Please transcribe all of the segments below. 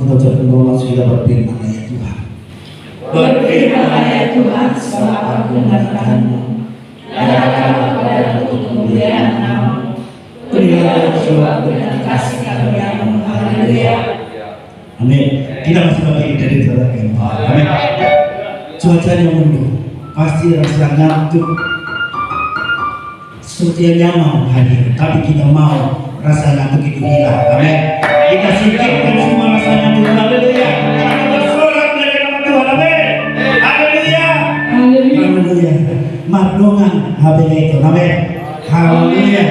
kita ucapkan doa langsung kita berfirman ya Tuhan. Berfirmanlah ya Tuhan, sebab aku mendengarkanmu. Layakanlah kepadaku kemuliaan nama-Mu. Berilah jiwaku dan kasih karunia-Mu. Haleluya. Amin. Kita masih bagi dari terakhir. Amin. Cuacanya mendung, pasti rasa ngantuk, seperti yang nyaman hadir, tapi kita mau rasa ngantuk itu hilang. Amin. Kita singkirkan semua rasa ngantuk. Haleluya. Kita bersorak dari nama Tuhan. Amin. Haleluya. Haleluya. Madongan HBG itu. Amin. Haleluya.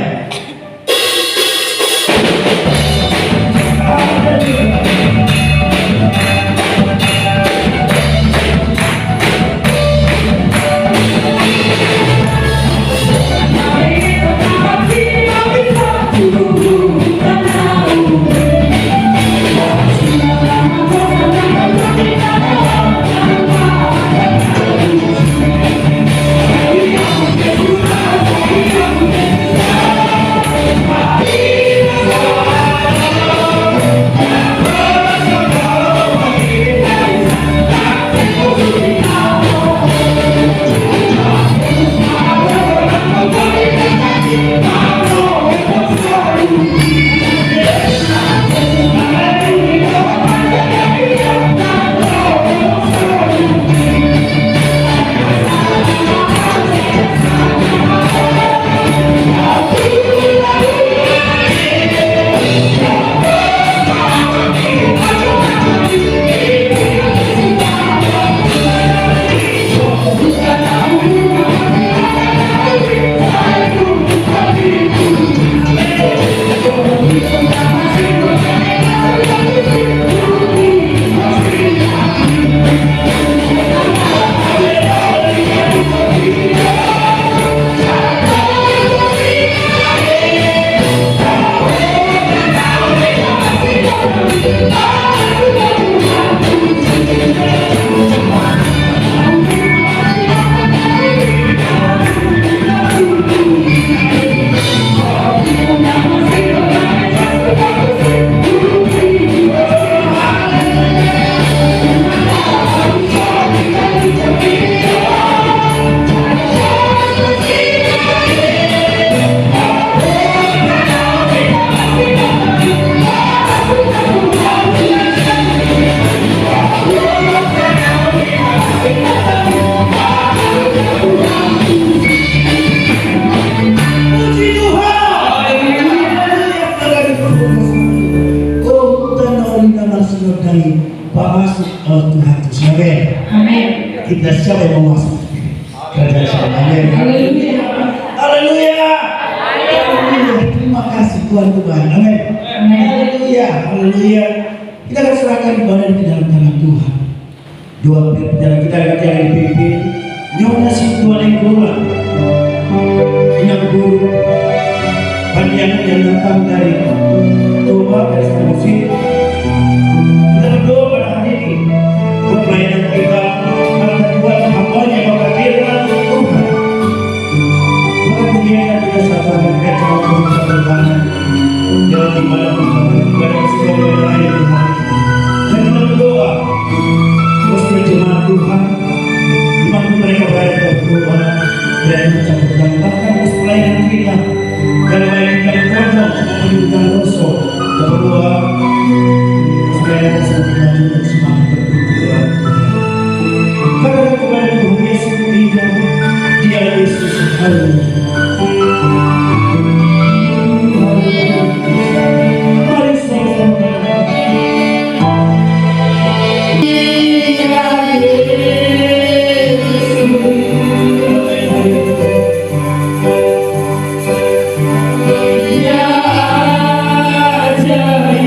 Kita siapa yang mau masuk kerajaan surga? Amin. Haleluya. Haleluya. Terima kasih Tuhan. Amin. Haleluya. Haleluya. Kita akan serahkan ibadah di dalam tangan Tuhan. Doa perjalanan kita akan dipimpin Nyonya Sintua Lingkungan, Inang Guru Pandian yang datang dari Toba dari Musik. Kita berdoa pada hari ini buat pelayanan kita. Tuhan, dimana mereka berada berdoa dan mengucapkan bahkan pelayanan kita dan pelayanan kita menunjukkan dosa berdoa supaya semakin maju dan semakin berdoa. Karena kepada Tuhan Yesus tidak, Dia Yesus. Haleluya. Ya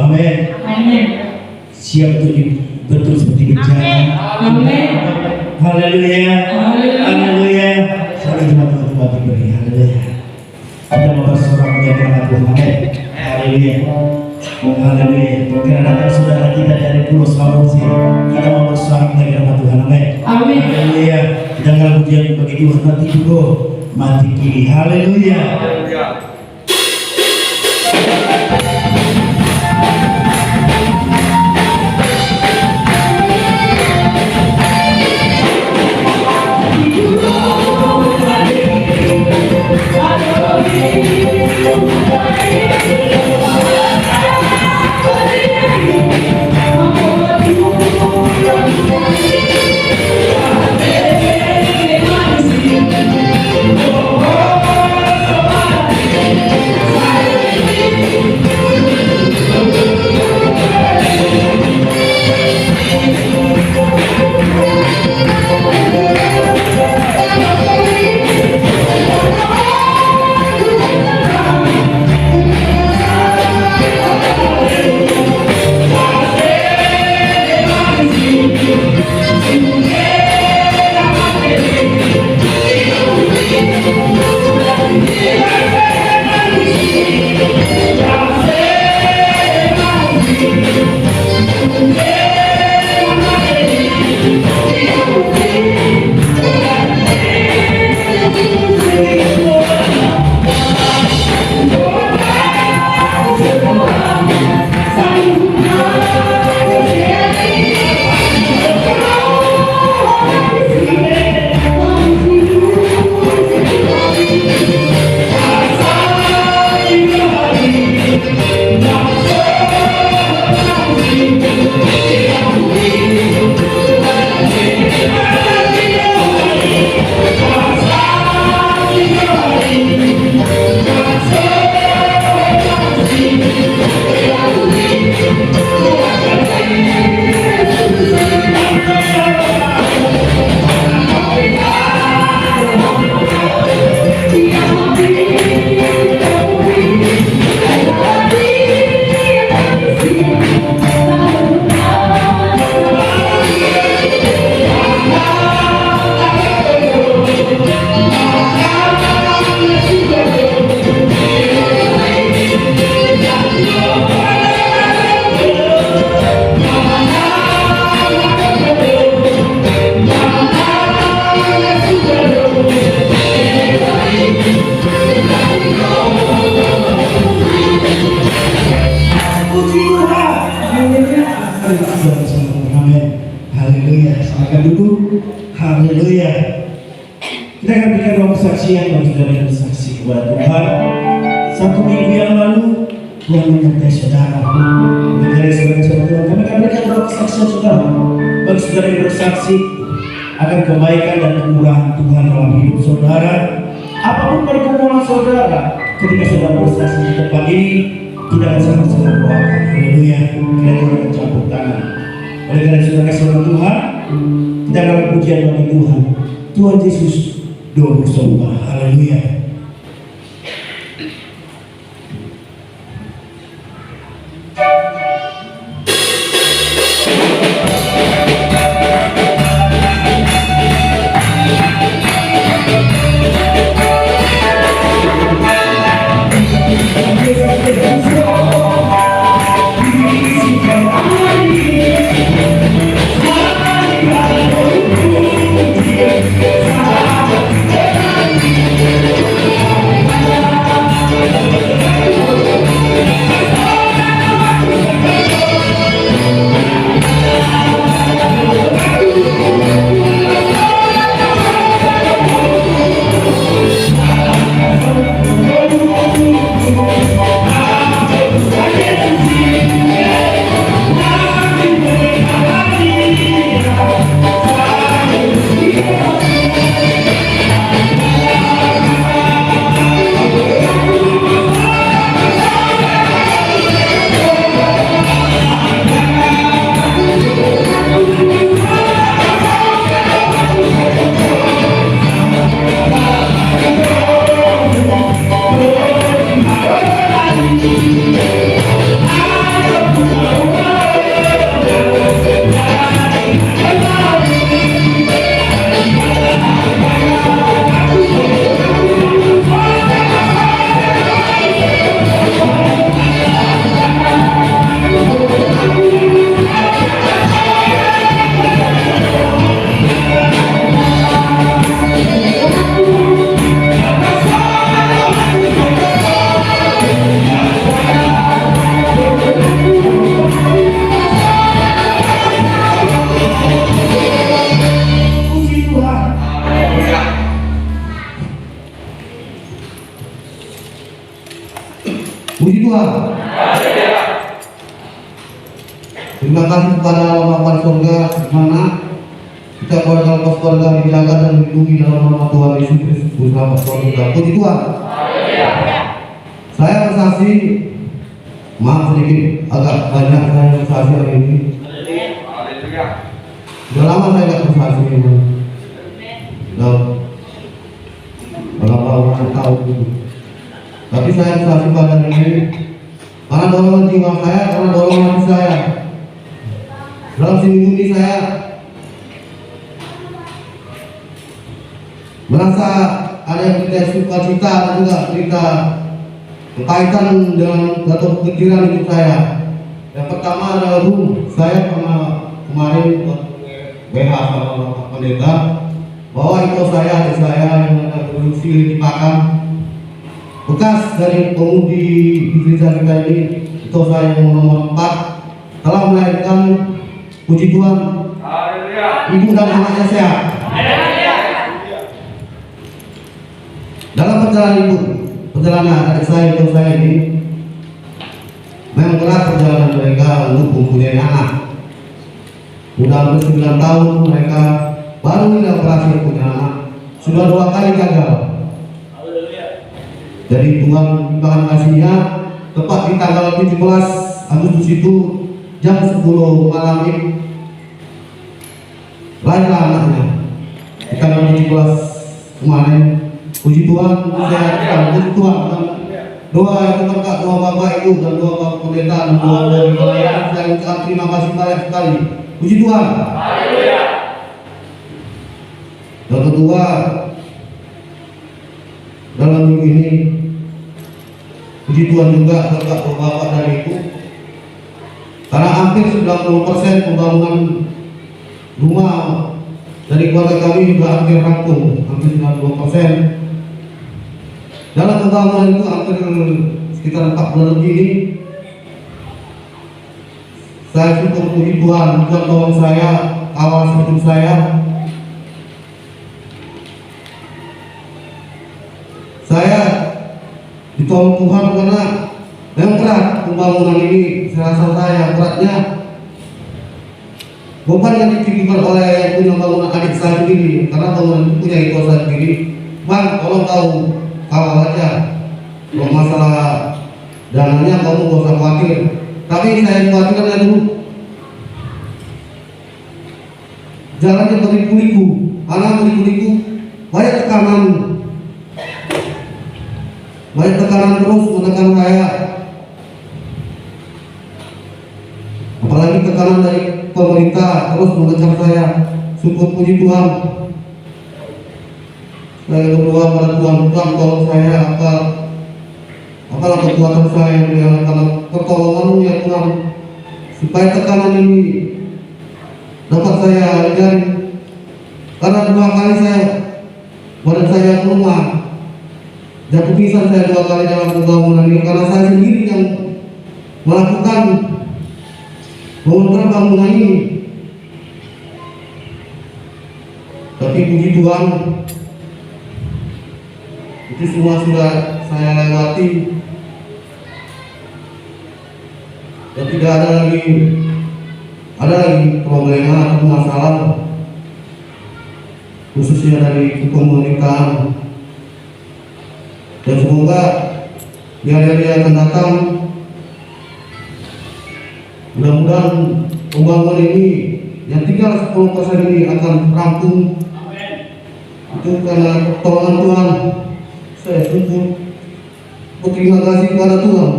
Amin. Amin. Siap untuk betul seperti bencana. Amin. Haleluya. Haleluya. Saling jemaat-jemaat diberi. Haleluya. Kita mempersorak menjaga Tuhan. Amin. Haleluya. Haleluya. Karena saudara kita dari Pulau Sulawesi, kita mempersorak menjaga Tuhan. Amin. Amin. Haleluya. Jangan pujian bagi Tuhan mati dulu, mati kiri. Haleluya. Amin. Haleluya. Silakan duduk. Haleluya. Kita akan berikan doa kesaksian bagi saudara yang bersaksi kepada Tuhan. 1 minggu yang lalu Tuhan menyertai saudara. Menjadi saudara-saudara Tuhan, kami akan berikan doa kesaksian saudara bagi saudara yang bersaksi akan kebaikan dan kemurahan Tuhan dalam hidup saudara. Apapun pergumulan saudara, ketika saudara bersaksi di tempat ini, kita akan sama-sama doakan. Haleluya. Kita akan campur tangan. Oleh karena saudara Tuhan, kita akan pujian bagi Tuhan. Tuhan Yesus doa bersama. Haleluya. Puji Tuhan. Terima kasih kepada Allah Bapa di surga, di mana kita keluarga dijaga dan dilindungi dalam nama Tuhan Yesus Kristus bersama keluarga. Puji Tuhan. Saya bersaksi, maaf sedikit, agak banyak saya bersaksi hari ini. Sudah lama saya tidak bersaksi ini. Berapa orang tahu itu. Tapi saya bersaksi pada ini karena dorongan jiwa saya, karena dorongan hati saya. Dalam seminggu ini saya merasa ada yang kita sukacita dan juga cerita berkaitan dengan atau pikiran hidup saya. Yang pertama adalah saya pernah kemarin WH sama Bapak Pendeta bahwa itu saya, adik saya yang ada produksi di Pakam bekas dari pengemudi di desa kita ini. Itu saya yang nomor 4 telah melahirkan, puji Tuhan, ibu dan anaknya sehat. Dalam perjalanan adik saya, itu saya ini memang berat perjalanan mereka untuk mempunyai anak. Sudah hampir 9 tahun mereka baru tidak berhasil punya anak. Sudah 2 kali gagal. Jadi Tuhan limpahkan kasihnya, tepat di tanggal 17 Agustus itu jam 10 malam ini lahirlah anaknya. Di tanggal 17 kemarin, puji Tuhan, saya puji Tuhan. Doa itu berkat doa Bapak Ibu dan doa Bapak Pendeta dan doa wilayah, saya ucapkan terima kasih banyak sekali. Puji Tuhan. Yang kedua, dalam minggu ini puji Tuhan juga berkat doa Bapak dan Ibu, karena hampir 90% pembangunan rumah dari keluarga kami juga hampir rampung, hampir 90%. Dalam pembangunan itu hampir sekitar 4 bulan lebih ini, saya syukur puji Tuhan, Tuhan tolong saya, awal hidup saya. Saya ditolong Tuhan karena memang berat pembangunan ini. Saya rasa saya beratnya bukan yang dipikirkan oleh yang punya bangunan adik saya sendiri, karena bangunan itu punya itu saya sendiri. Bang, tolong tahu awal aja, kalau masalah dananya kamu gak usah khawatir. Tapi saya khawatirkan dulu jalannya beriku-liku, karena beriku-liku banyak tekanan terus menekan saya, apalagi tekanan dari pemerintah terus mengejar saya. Syukur puji Tuhan, saya berdoa pada Tuhan, Tuhan tolong saya, apalah kekuatan saya karena pertolongan-Mu ya Tuhan, supaya tekanan ini dapat saya hindari. Karena 2 kali badan saya lemah, jatuh pingsan saya 2 kali dalam pembangunan ini, karena saya sendiri yang melakukan bangunan ini. Tapi puji Tuhan, itu semua sudah saya lewati dan tidak ada lagi problema atau masalah, khususnya dari kekomunikan. Dan semoga di hari-hari yang akan datang, mudah-mudahan pembangunan ini yang tinggal 10% ini akan rampung. Itu karena pertolongan Tuhan. Saya syukur, berterima kasih kepada Tuhan.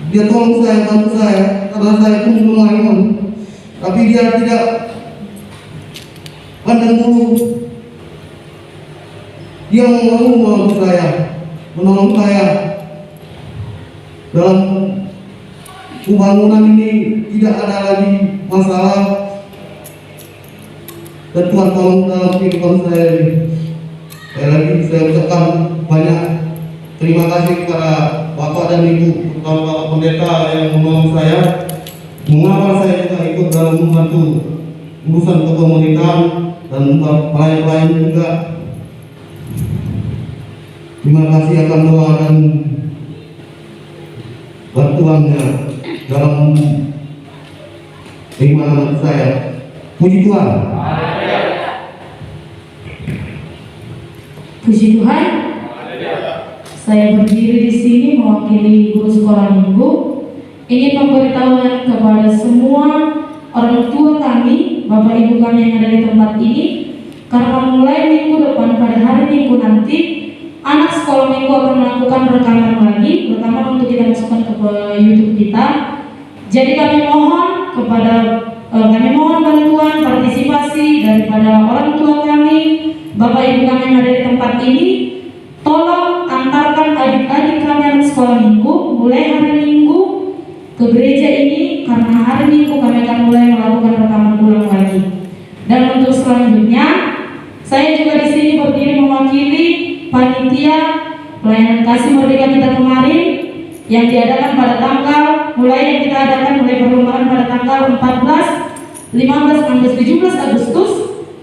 Dia tolong saya, bantu saya, karena saya pun belum lain. Tapi Dia tidak pandang dulu. Dia mau membantu saya, menolong saya dalam pembangunan ini. Tidak ada lagi masalah, dan Tuhan tolong dalam kehidupan saya ini. Sekali lagi saya ucapkan banyak terima kasih kepada Bapak dan Ibu, terutama Bapak Pendeta yang menolong saya, mengawal saya juga ikut dalam membantu urusan kekomunitan dan pelayan-pelayan juga. Terima kasih akan doa dan bantuannya dalam iman saya. Puji Tuhan. Puji Tuhan. Saya berdiri di sini mewakili guru sekolah minggu, ingin memberitahukan kepada semua orang tua kami, bapak ibu kami yang ada di tempat ini, karena mulai minggu depan pada hari Minggu nanti, anak sekolah minggu akan melakukan rekaman lagi, rekaman untuk kita masukkan ke YouTube kita. Jadi kami mohon bantuan partisipasi daripada orang tua kami, bapak ibu kami yang ada di tempat ini. Tolong antarkan adik-adik kami anak sekolah minggu mulai hari Minggu ke gereja ini, karena hari Minggu kami akan mulai melakukan rekaman ulang lagi. Dan untuk selanjutnya, saya juga di sini berdiri mewakili panitia pelayanan kasih merdeka kita kemarin yang diadakan pada tanggal mulai perlombaan pada tanggal 14, 15, 16, 17 Agustus.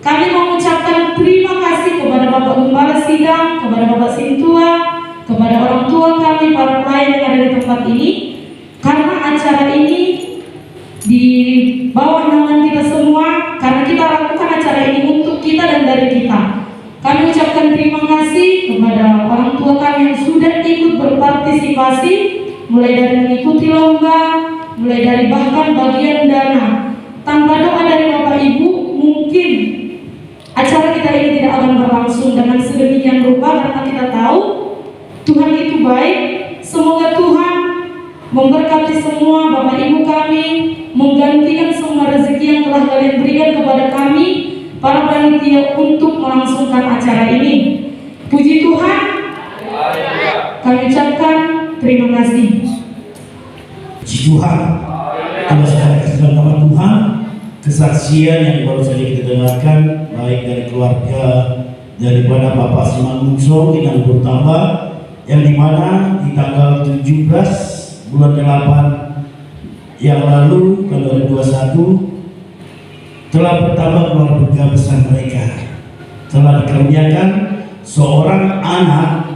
Kami mengucapkan terima kasih kepada Bapak Gembala Sidang, kepada Bapak Sintua, kepada orang tua kami, para pelayan yang ada di tempat ini, karena acara ini di bawah naungan kita semua, karena kita lakukan acara ini untuk kita dan dari kita. Kami ucapkan terima kasih kepada orang tua kami yang sudah ikut berpartisipasi, mulai dari mengikuti lomba, mulai dari bahkan bagian dana. Tanpa doa dari Bapak Ibu, mungkin acara kita ini tidak akan berlangsung dengan sedemikian rupa, karena kita tahu Tuhan itu baik. Semoga Tuhan memberkati semua Bapak Ibu kami, menggantikan semua rezeki yang telah kalian berikan kepada kami, para panitia, untuk melangsungkan acara ini. Puji Tuhan. Kami ucapkan terima kasih. Puji Tuhan. Kita sudah kasih nama Tuhan. Kesaksian yang baru saja kita dengarkan, baik dari keluarga daripada Bapak Siman Mungso yang bertambah, yang dimana di tanggal 17 bulan 8 yang lalu tahun 2021 telah bertambah keluarga besar mereka. Telah dikaruniakan seorang anak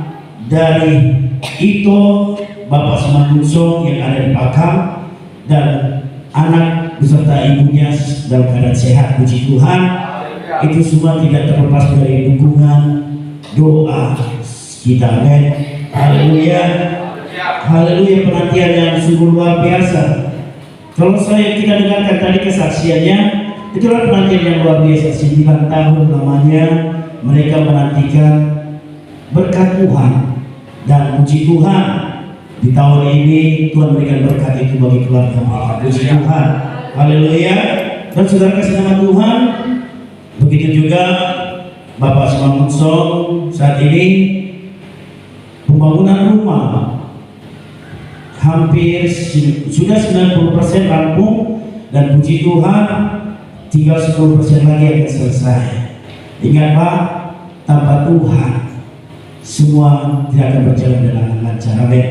dari Ito Bapak Siman Mungso yang ada di Pakam, dan anak beserta ibunya dalam keadaan sehat. Puji Tuhan. Itu semua tidak terlepas dari dukungan doa kita. Amin. Haleluya. Haleluya. Penantian yang sungguh luar biasa. Kalau kita dengarkan tadi kesaksiannya, itulah penantian yang luar biasa. 9 tahun lamanya mereka menantikan berkat Tuhan, dan puji Tuhan di tahun ini Tuhan berikan berkat itu bagi keluarga mereka. Puji Tuhan. Haleluya. Dan saudara kasih nama Tuhan, begitu juga Bapak Siman Mungso saat ini pembangunan rumah hampir sudah 90% rampung, dan puji Tuhan tinggal 10% lagi akan selesai. Ingat Pak, tanpa Tuhan semua tidak akan berjalan dengan lancar. Amin.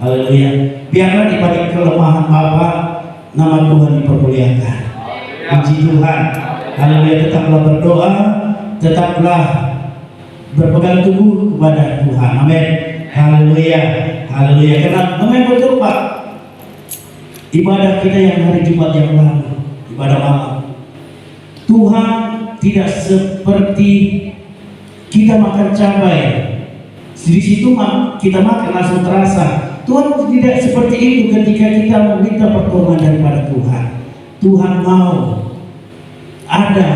Haleluya. Biarlah di balik kelemahan Bapak, nama Tuhan dipermuliakan. Puji Tuhan. Haleluya. Tetaplah berdoa, tetaplah berpegang teguh kepada Tuhan. Amin. Haleluya. Haleluya. Karena memang betul Pak, ibadah kita yang hari Jumat yang lalu, ibadah malam, Tuhan tidak seperti kita makan cabai, di situ kita makan langsung terasa. Tuhan tidak seperti itu ketika kita meminta pertolongan daripada Tuhan. Tuhan mau ada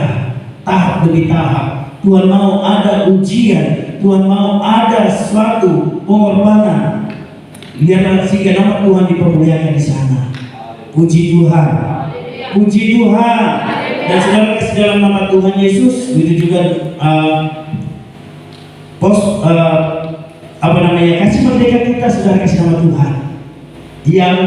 tahap demi tahap. Tuhan mau ada ujian. Tuhan mau ada suatu pengorbanan. Biarlah sehingga nama Tuhan dipermuliakan di sana. Puji Tuhan. Puji Tuhan. Dan saudara kasih dalam nama Tuhan Yesus, itu juga kasih merdeka kita, saudara kasih nama Tuhan yang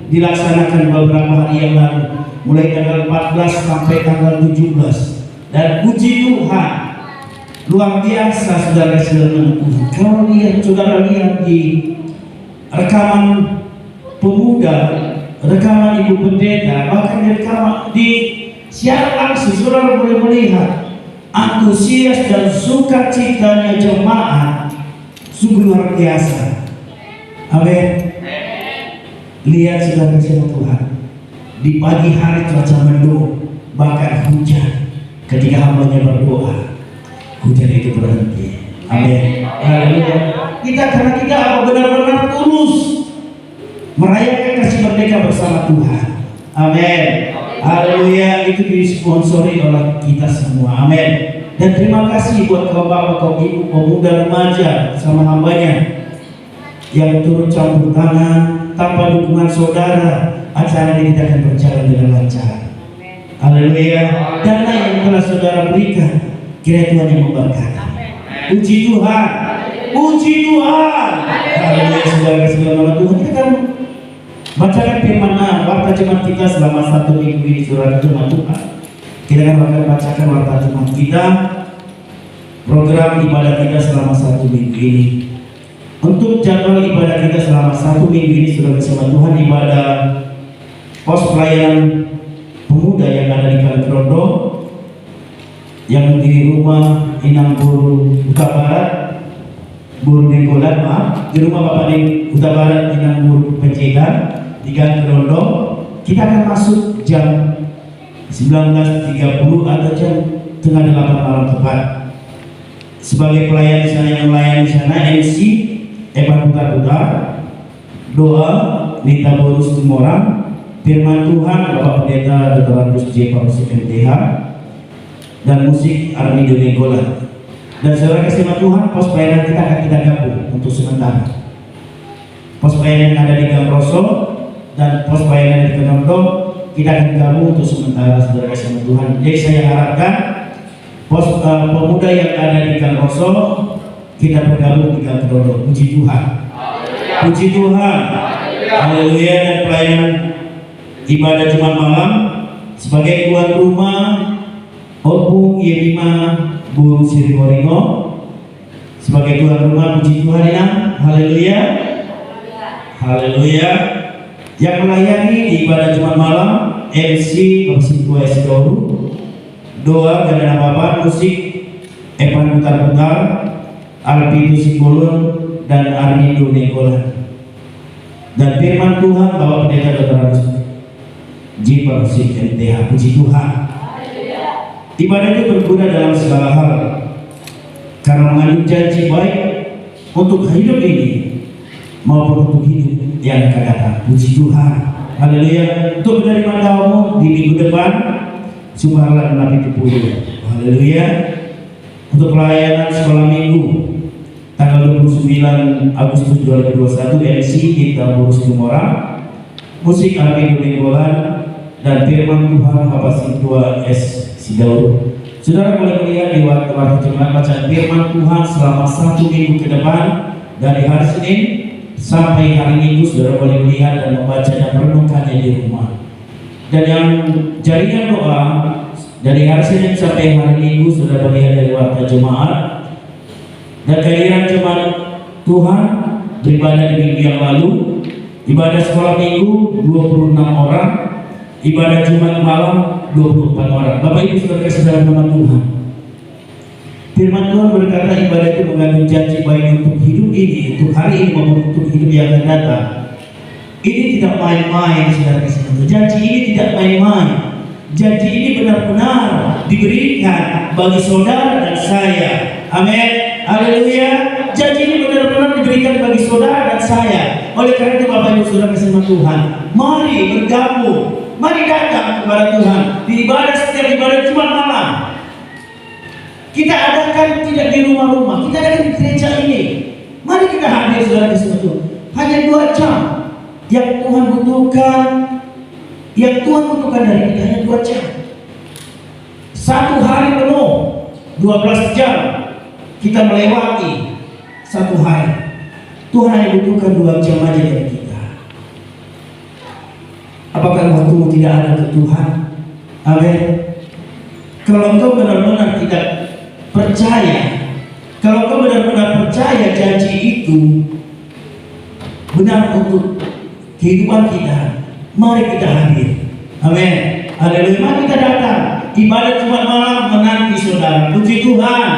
dilaksanakan beberapa hari yang lalu, mulai tanggal 14 sampai tanggal 17. Dan puji Tuhan, luar biasa saudara kasih dalam nama Tuhan. Kalau saudara lihat di rekaman pemuda, rekaman ibu pendeta, bahkan di siaran langsung, saudara boleh melihat antusias dan sukacitanya jemaat sungguh luar biasa. Amin. Lihat saudara kasih Tuhan, di pagi hari cuaca mendung, bahkan hujan. Ketika hambanya berdoa, hujan itu berhenti. Amin. Haleluya. Karena kita benar-benar tulus merayakan kasih merdeka bersama Tuhan. Amin. Haleluya. Itu disponsori oleh kita semua. Amin. Dan terima kasih buat kaum bapak, kaum ibu, pemuda, remaja sama hambanya yang turut campur tangan. Tanpa dukungan saudara, acara ini tidak akan berjalan dengan lancar. Haleluya. Dana yang telah saudara berikan, kiranya Tuhan yang memberkati. Puji Tuhan. Puji Tuhan. Haleluya. Saudara Tuhan, kita akan bacakan firman warta jemaat kita selama 1 minggu ini. Saudara jemaat Tuhan, kita akan bacakan warta jemaat kita, program ibadah kita selama 1 minggu ini. Untuk jadwal ibadah kita selama 1 minggu ini, saudara jemaat Tuhan, ibadah pos pelayanan pemuda yang ada di Kaligrondo, yang di rumah Inang Buru Huta Barat, Buru Denggolan, di rumah Bapak di Huta Barat Inang Buru Pencegahan di Kaligrondo. Kita akan masuk jam 19.30 atau jam tengah 8 malam tepat. Sebagai pelayan di sana, yang melayani di sana MC Evan Putar-Putar, doa Nita Borus Tumorang, firman Tuhan Bapak Pendeta Dr. Andus J. Parusik MTH, dan musik Armi Donegola. Dan saudara kasih Tuhan, pos pelayanan kita akan kita gabung untuk sementara. Pos pelayanan yang ada di Gamroso dan pos pelayanan di Kenondo kita akan gabung untuk sementara, saudara kasih Tuhan. Jadi saya harapkan pos pemuda yang ada di Gamroso kita bergabung di Kenondo. Puji Tuhan. Puji Tuhan. Haleluya. Dan pelayanan ibadah Jumat malam sebagai tuan rumah Opung Yelima Buru Sirikoringo, sebagai tuan rumah. Puji Tuhan ya. Haleluya. Haleluya. Yang melayani di ibadah Jumat malam MC Persitua Esdoru, doa dan apa musik Evan Putar-Putar, Alpitu Simbolon, dan Armindo Negolan. Dan firman Tuhan Bapak Pendeta Dr. Andus J. Parusik MTH. Puji Tuhan. Ibadah itu berguna dalam segala hal karena mengandung janji baik untuk hidup ini maupun untuk hidup yang akan datang. Puji Tuhan. Haleluya. Untuk menerima tamu di minggu depan Sumarlan Nabi Tepulu. Haleluya. Untuk pelayanan sekolah minggu tanggal 29 Agustus 2021 MC kita Burus Tumorang, musik Armi Donegolan, dan firman Tuhan Bapak Sintua S. Sidaur. Saudara boleh melihat di waktu jemaat bacaan firman Tuhan selama 1 minggu ke depan, dari hari Senin sampai hari Minggu. Saudara boleh melihat dan membaca dan merenungkannya di rumah. Dan yang jaringan doa dari hari Senin sampai hari Minggu, saudara melihat dari waktu jemaat. Dan kehadiran jemaat Tuhan beribadah di minggu yang lalu, ibadah sekolah minggu 26 orang, ibadah Jumat malam 24 orang. Bapak Ibu saudara saudara nama Tuhan, firman Tuhan berkata ibadah itu mengandung janji baik untuk hidup ini, untuk hari ini maupun untuk hidup yang akan datang. Ini tidak main-main, saudara saudara. Janji ini tidak main-main. Janji ini benar-benar diberikan bagi saudara dan saya. Amin. Haleluya. Janji ini benar-benar diberikan bagi saudara dan saya. Oleh karena itu Bapak Ibu saudara kasih Tuhan, mari bergabung, mari datang kepada Tuhan di ibadah, setiap ibadah Jumat malam. Kita adakan tidak di rumah-rumah, kita adakan di gereja ini. Mari kita hadir saudara kasih Tuhan. Hanya 2 jam yang Tuhan butuhkan, yang Tuhan butuhkan dari kita hanya 2 jam. 1 hari penuh 12 jam kita melewati 1 hari. Tuhan hanya butuhkan 2 jam aja dari kita. Apakah waktumu tidak ada ke Tuhan? Amin. Kalau engkau benar-benar tidak percaya, kalau engkau benar-benar percaya janji itu benar untuk kehidupan kita, mari kita hadir. Amin. Haleluya. Mari kita datang ibadah Jumat malam menanti saudara. Puji Tuhan.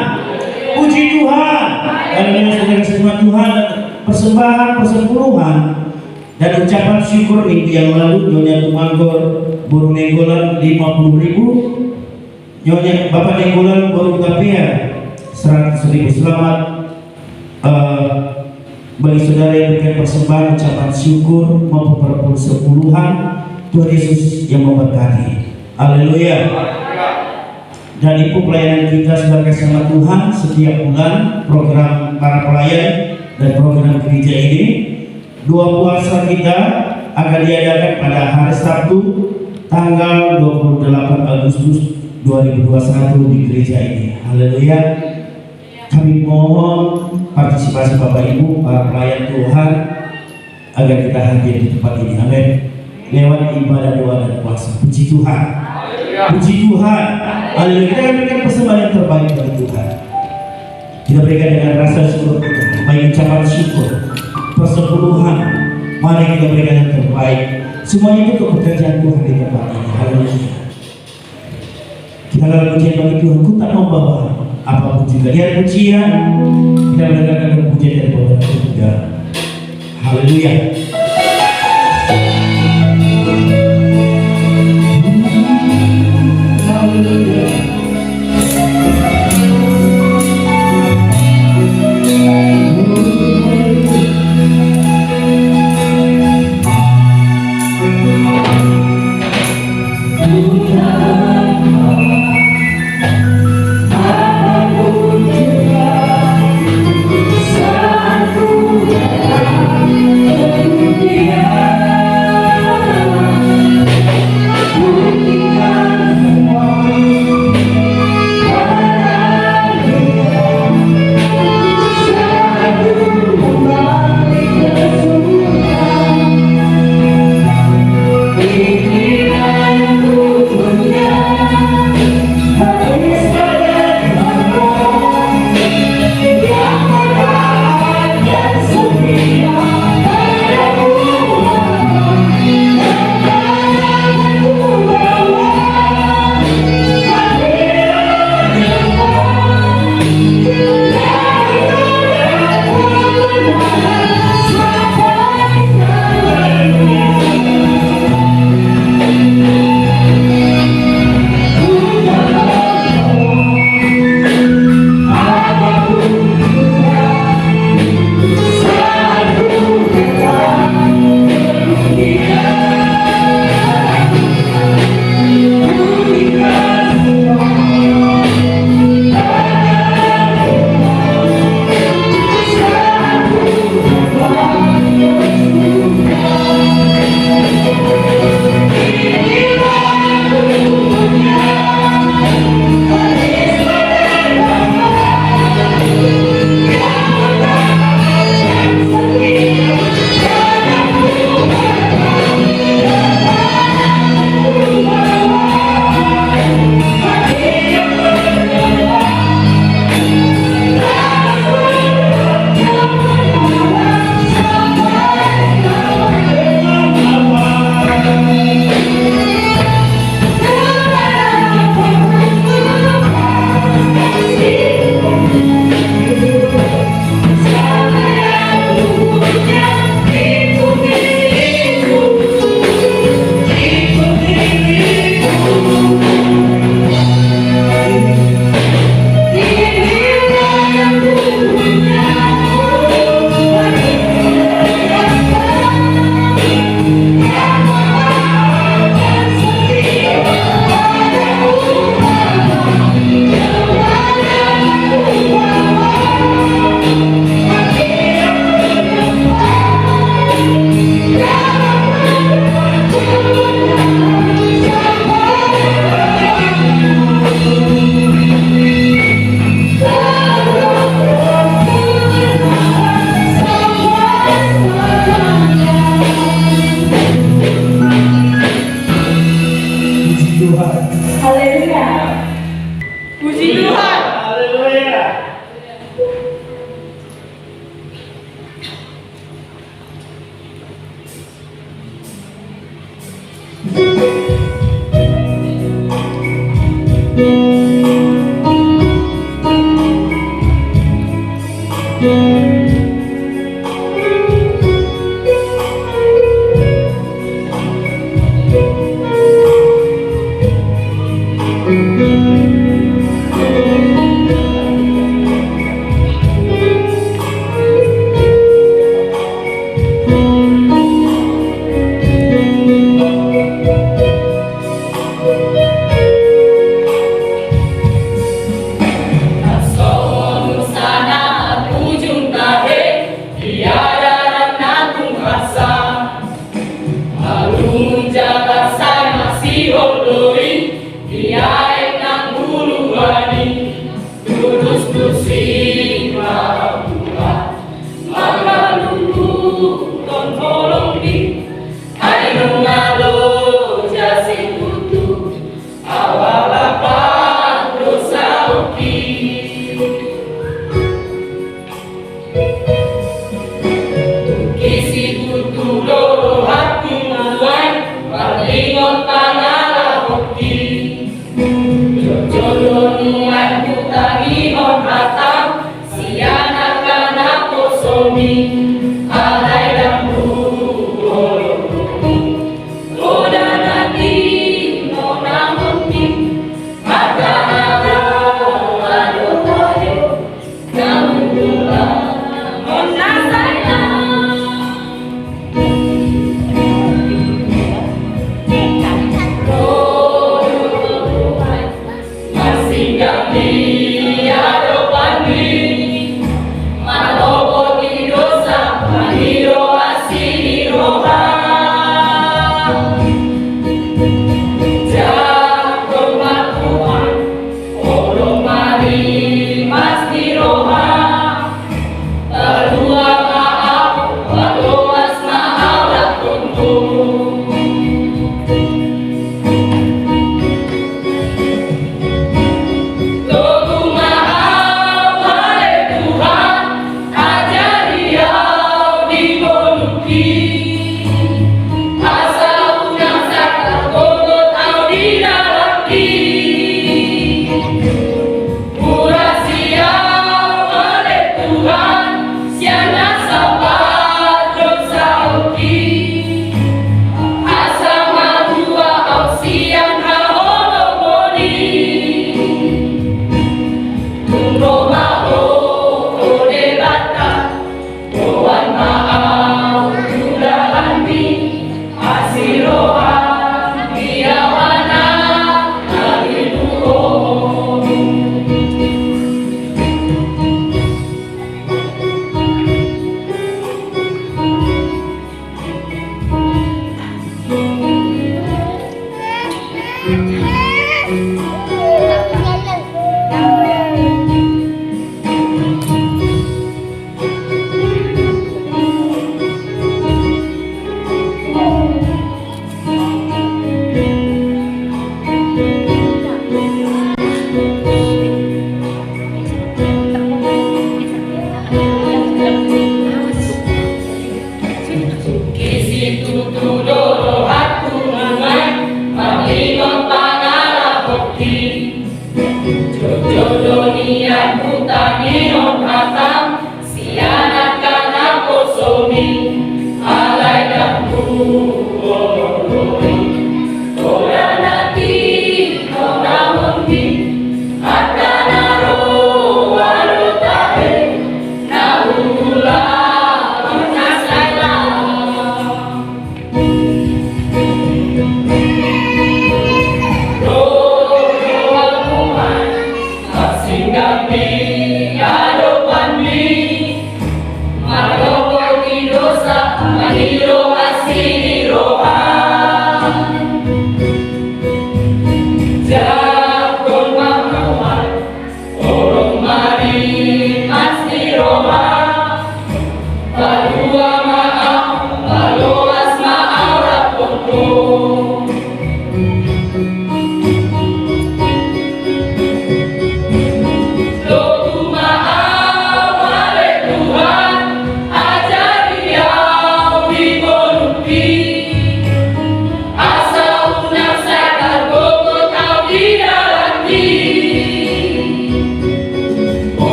Puji Tuhan. Haleluya. Saudara semua Tuhan, persembahan persepuluhan Dan ucapan syukur minggu yang lalu Nyonya Tumanggor Boru Nenggolan 50.000, Nyonya Bapak Nenggolan Boru Tapia 100.000. Selamat bagi saudara yang berikan persembahan ucapan syukur maupun persepuluhan. Tuhan Yesus yang memberkati. Haleluya. Dan itu pelayanan kita sebagai sama Tuhan setiap bulan, program para pelayan dan program gereja ini. Dua puasa kita akan diadakan pada hari Sabtu tanggal 28 Agustus 2021 di gereja ini. Haleluya. Kami mohon partisipasi Bapak Ibu para pelayan Tuhan agar kita hadir di tempat ini. Amin. Lewat ibadah, doa dan puasa. Puji Tuhan. Puji Tuhan. Haleluya. Kita akan berikan persembahan yang terbaik bagi Tuhan. Kita berikan dengan rasa syukur kita, baik ucapan syukur, persepuluhan. Mari kita berikan yang terbaik. Semuanya itu untuk pekerjaan Tuhan di tempat ini. Haleluya. Kita akan pujian bagi Tuhan. Ku tak membawa apapun juga. Dia pujian. Kita mendengarkan pujian dari bawah surga. Haleluya.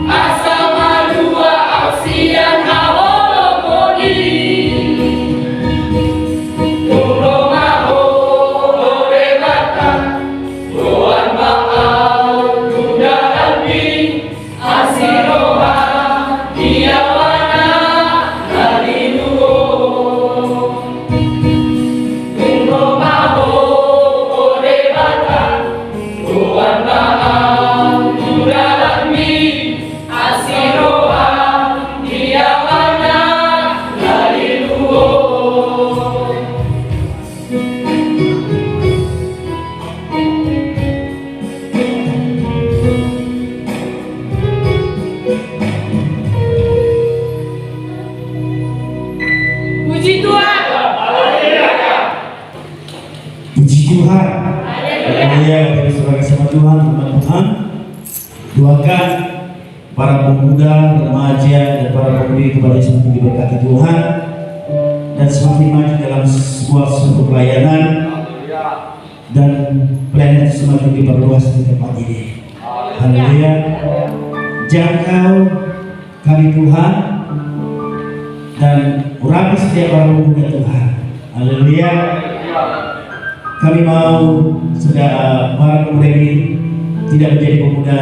Asa madua ausian hawolo Tuhan. Haleluya. Bapak Saudara sama Tuhan, teman-teman, doakan para pemuda, remaja, dan para pemudi kepada semakin diberkati Tuhan dan semakin maju dalam sebuah suatu pelayanan, dan pelayanan itu semakin diperluas di tempat ini. Haleluya. Jangkau kami Tuhan dan urapi setiap para pemuda Tuhan. Haleluya. Kami mau para pemuda ini tidak menjadi pemuda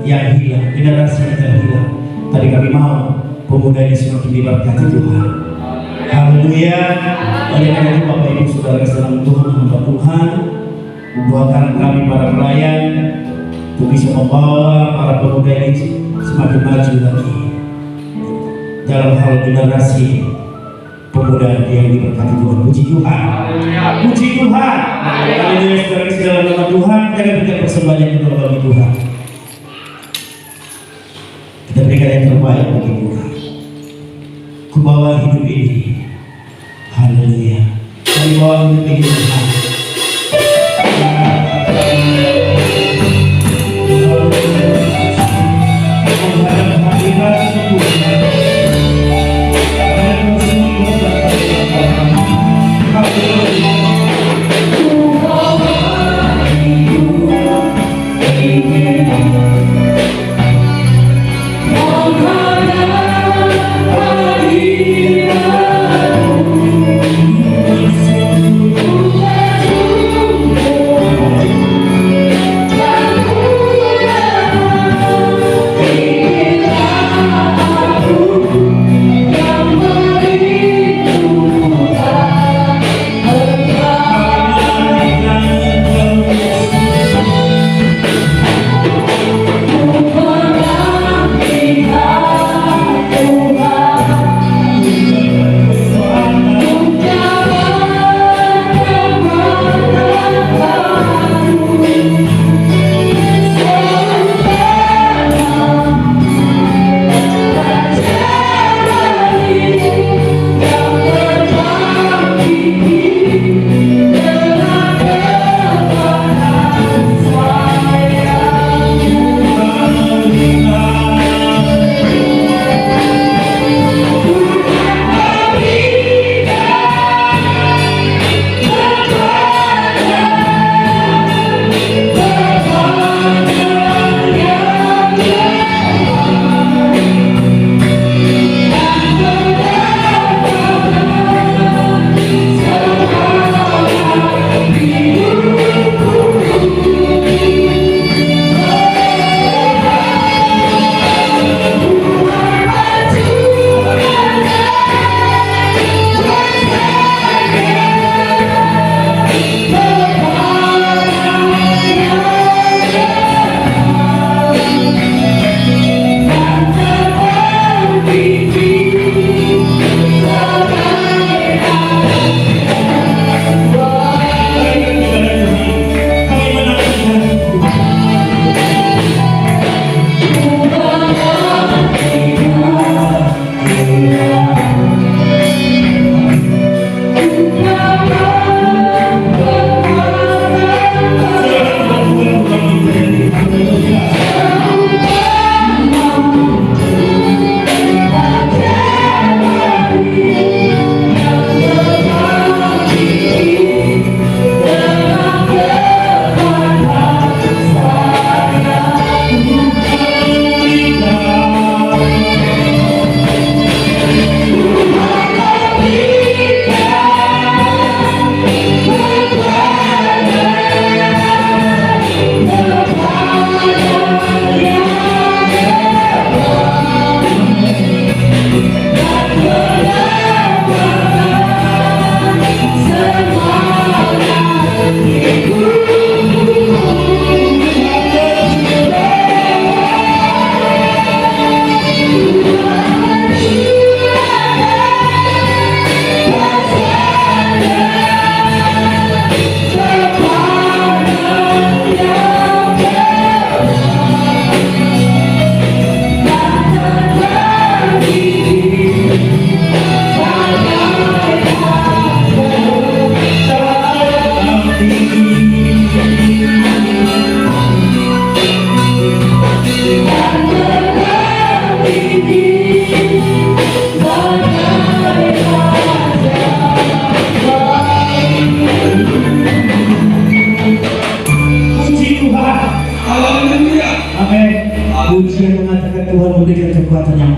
yang hilang, generasi yang terhilang. Tapi kami mau pemuda ini semakin diberkati Tuhan. Haleluya. Oleh karena itu Bapak Ibu Saudara sekalian Tuhan, hamba Tuhan, doakan kami para pelayan untuk bisa membawa para pemuda ini semakin maju lagi dalam hal generasi pemuda yang diberkati Tuhan. Puji Tuhan. Puji Tuhan. Haleluya. Saudara dalam nama Tuhan, kita berikan persembahan yang kita bagi Tuhan. Kita berikan yang terbaik bagi Tuhan. Kubawa hidup ini. Haleluya. Kami bawa hidup ini Tuhan. Oh,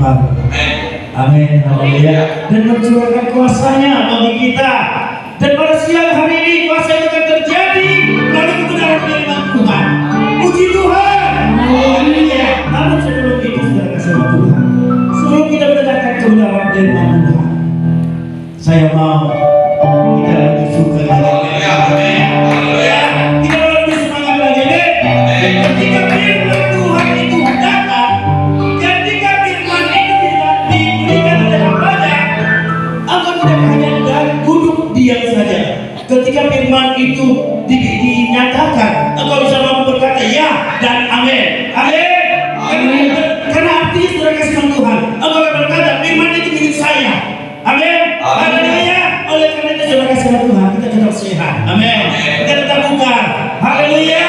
baru. Amin, haleluya. Dan mencurahkan kuasanya bagi kita. Dan pada siang hari ini kuasa itu akan terjadi melalui kebenaran firman Tuhan. Puji Tuhan. Haleluya. Namun sebelum itu saudara kasih Tuhan, sebelum kita mendengarkan kebenaran firman Tuhan, saya mau kita lebih suka lagi. Kita lebih semangat lagi. Ketika firman Tuhan itu datang, ketika firman itu diberikan oleh hambanya, engkau tidak hanya duduk diam saja. Ketika firman itu dinyatakan, engkau bisa mampu berkata ya dan amin. Amin. Karena artinya saudara kasih Tuhan, engkau akan berkata firman itu milik saya. Amin. Haleluya. Oleh karena itu saudara kasih Tuhan, kita tetap sehat. Amin. Kita tetap bugar. Haleluya.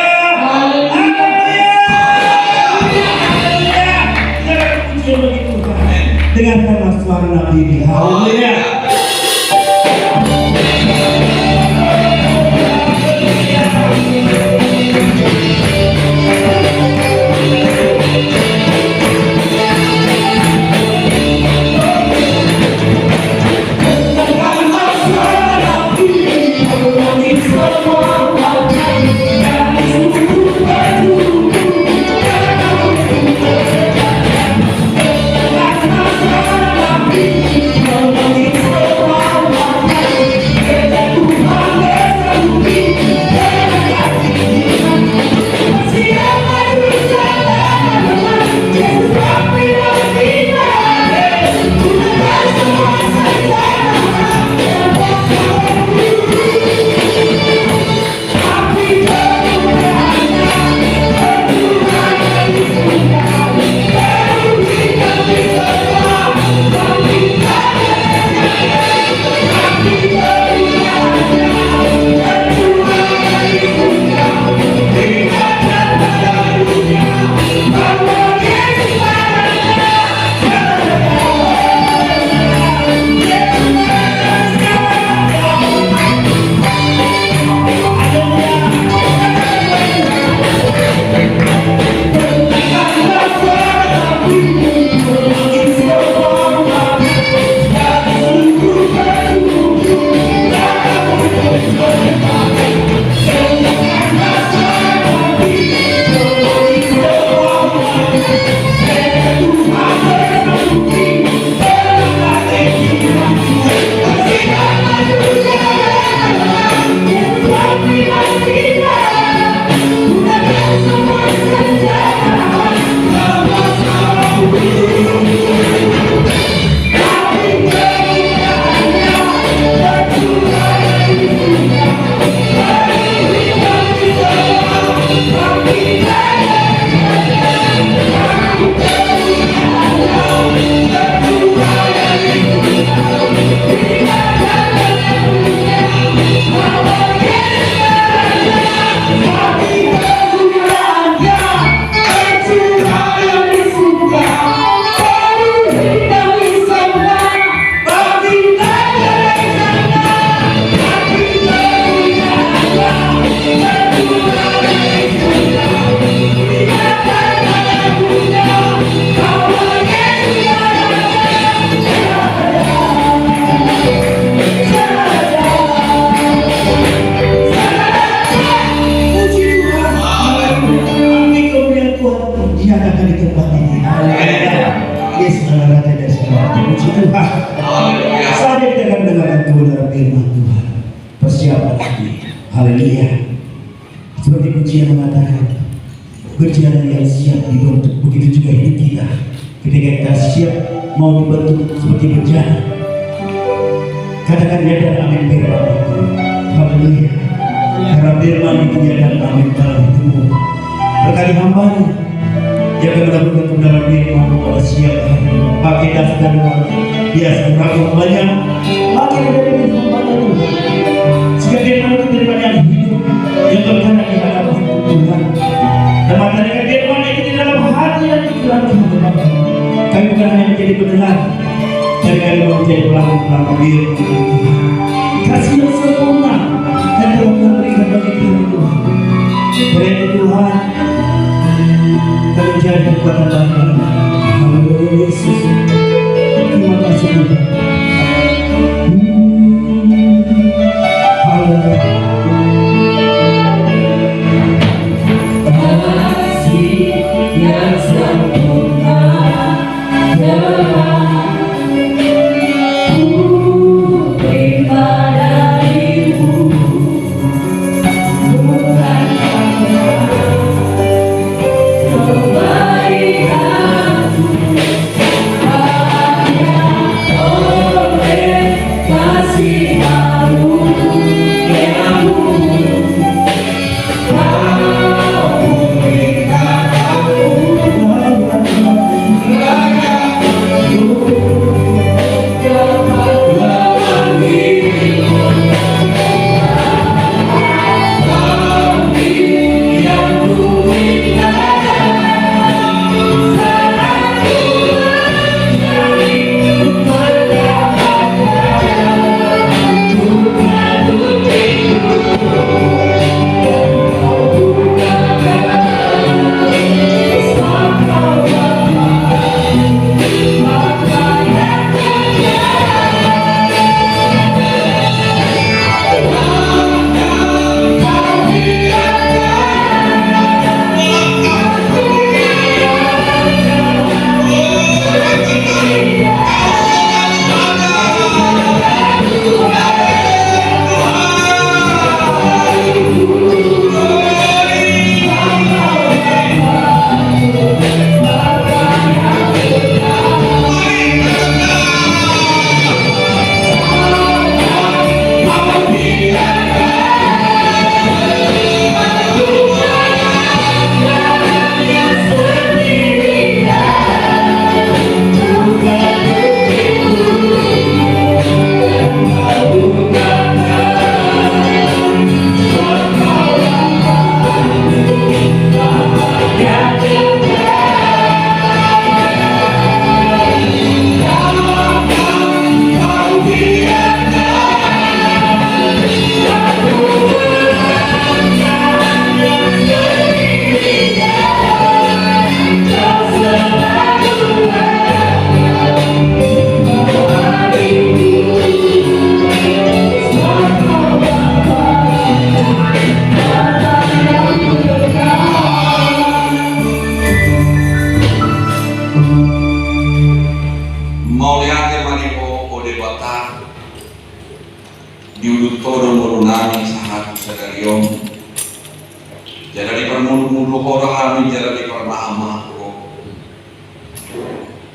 Dengarkanlah suara Nabi ini. Haleluya. Persiapan hati. Haleluya. Seperti pujian mengatakan, berjalan yang siap dibentuk, begitu juga hidup kita. Ketika kita siap mau dibentuk seperti berjalan, katakan ya dan amin firman itu. Haleluya. Karena firman itu ya dan amin dalam hidupmu. Berkali hambanya yang akan melakukan kebenaran firman pada siap hari, pakai daftar biasa berkali hambanya, pakai dari hambanya Tuhan. Jika firman itu firman yang hidup, yang berkenan di hadapan Tuhan, dan matanya firman itu di dalam hati dan pikiran Tuhan, kami bukan hanya menjadi pendengar, tapi kami menjadi pelaku-pelaku firman Tuhan. Kasih yang sempurna dan Tuhan memberikan bagi Tuhan. Berarti Tuhan akan menjadi kekuatan Bapa. Haleluya Yesus.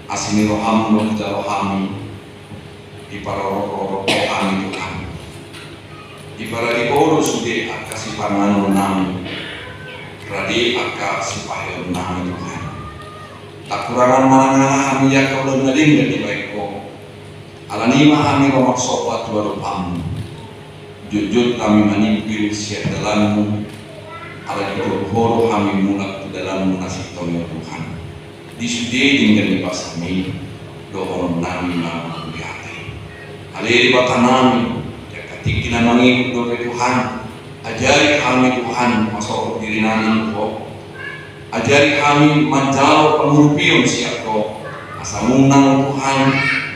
Asini roham rohja rohami di para roh kami Tuhan. Di para di poro sude akasi panano nami, radi akasi payon nami Tuhan. Tak kurangan mana kami ya kau dan nading di baikko. Alani mahami romak sopat baru pam. Jujur kami manipil siap dalammu. Ala itu horo kami mulak ke dalam nasib tonya Tuhan. Disudi dengan dipasami doon nami mga kuliate. Aliri bata nami, ketika mengikut doa Tuhan, ajari kami Tuhan masuk diri nami ko. Ajari kami menjauh pengurupion siap ko. Asamunang Tuhan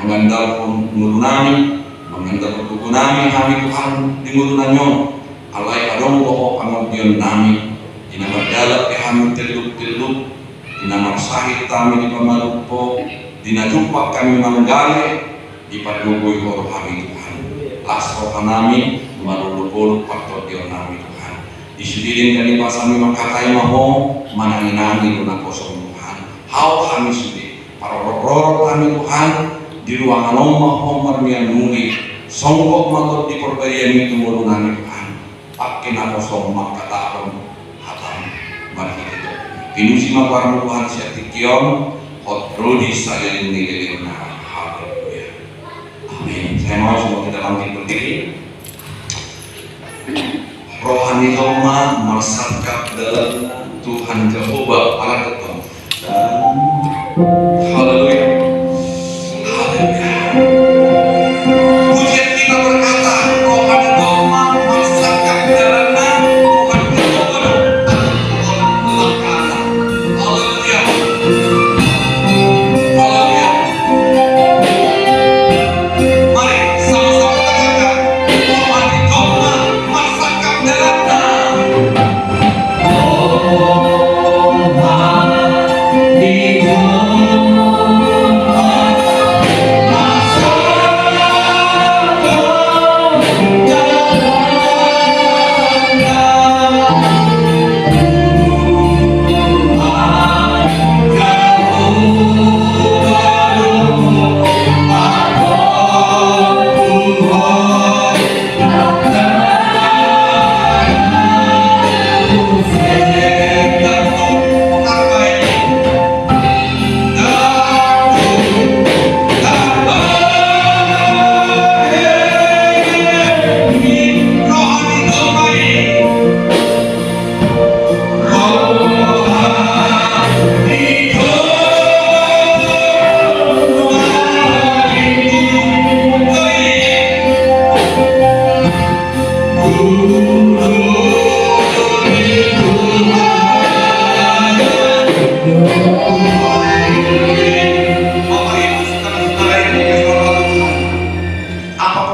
mengandalkan ngulu nami, mengandalkan tubuh nami Tuhan di ngulu nanyo. Alai adong ko pangurupion nami, dinamadalat ke kami teluk-teluk. Dina marsahit kami di pamalupo, dina jumpa kami manggale di padugoi horo kami Tuhan. Lasro kanami malulupolo pakto dio nami Tuhan. Disudidin kami pasami makakai maho manangin nami luna kosong Tuhan. Hau kami sudi para roro kami Tuhan di ruangan maho marmian muli songgok matot di perbarian itu mulu nami Tuhan. Pakai na kosong makataron hatam marhit. Pinusi mawarmo Tuhan siya tikiyon, hot rodi saya nililin na haleluya. Amin. Saya mau semua kita bangkit berdiri. Rohani Roma meresapkan dalam Tuhan Jehovah para ketemu. Haleluya. Haleluya. Pujian kita berkata, Rohani Roma meresapkan dalam Tuhan Jehovah. Oh,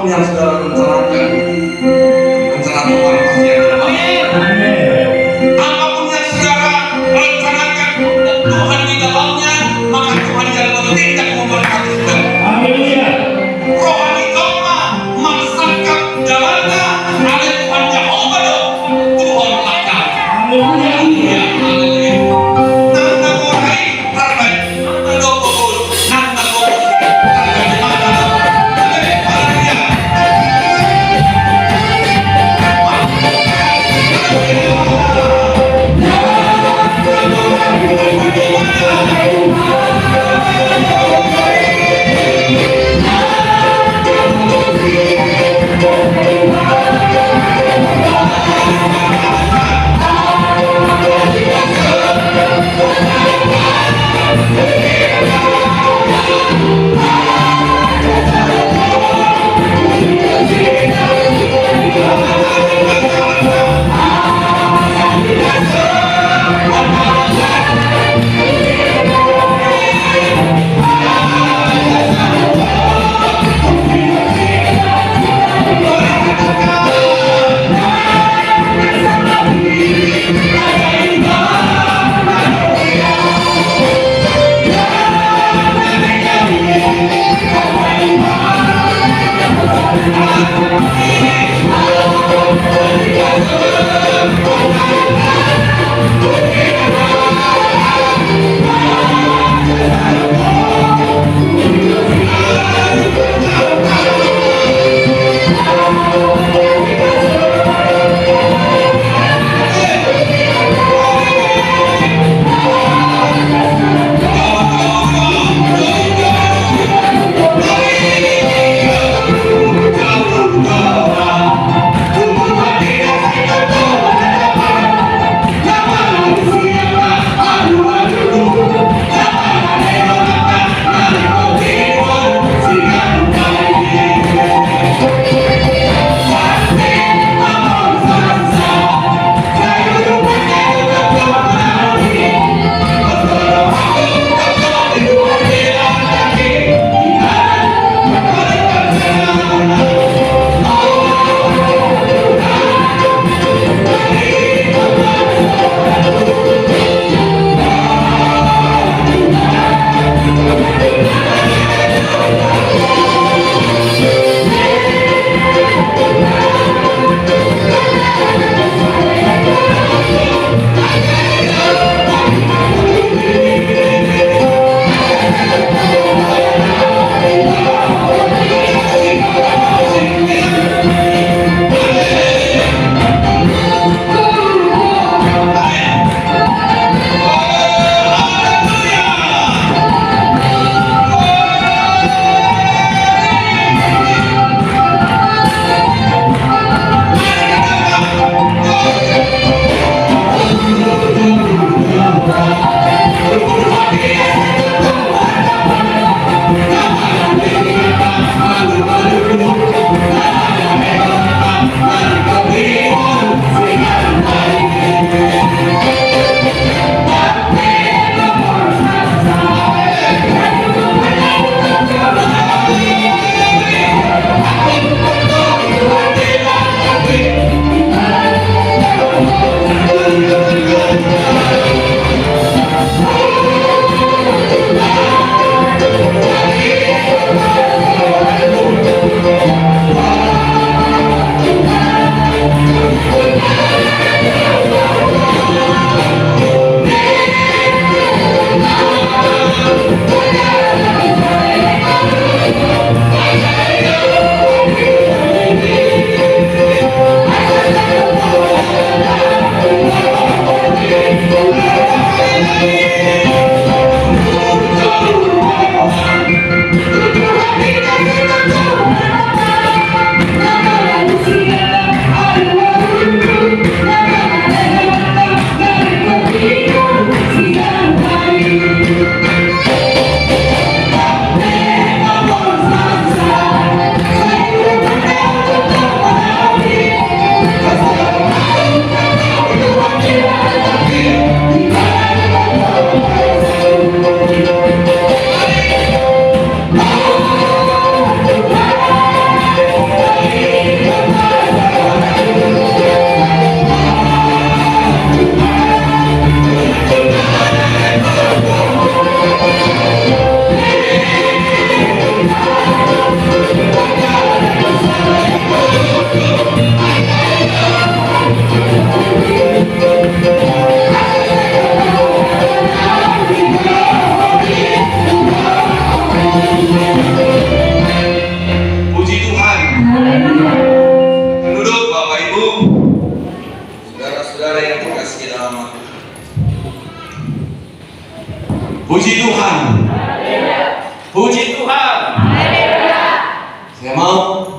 apapun yang saudara rencanakan, rencana Tuhan pasti akan baik. Apapun yang saudara rencanakan Tuhan di dalamnya, maka Tuhan yang bertindak memberkati saudara. Haleluya. Rohani koma maksudkan jalannya oleh Tuhan Yehova do Tuhan lakukan. Haleluya. Haleluya. Nanda morai rabai, nanda do bobol, nanda bobol, nanda mana do. Haleluya.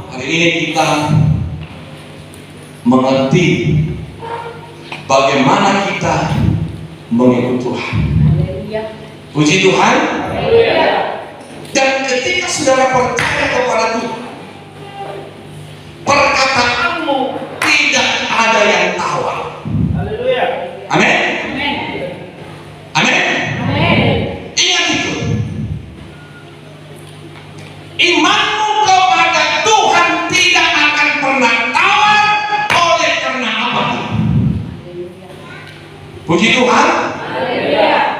hari ini kita mengerti bagaimana kita mengikut Tuhan. Puji Tuhan. Dan ketika saudara percaya kepada Tuhan, perkataanmu tidak ada yang tawar. Amin. Amin. Ingat itu. Imanmu kepada Tuhan tidak akan pernah tawar oleh karena apa? Puji Tuhan. Ya.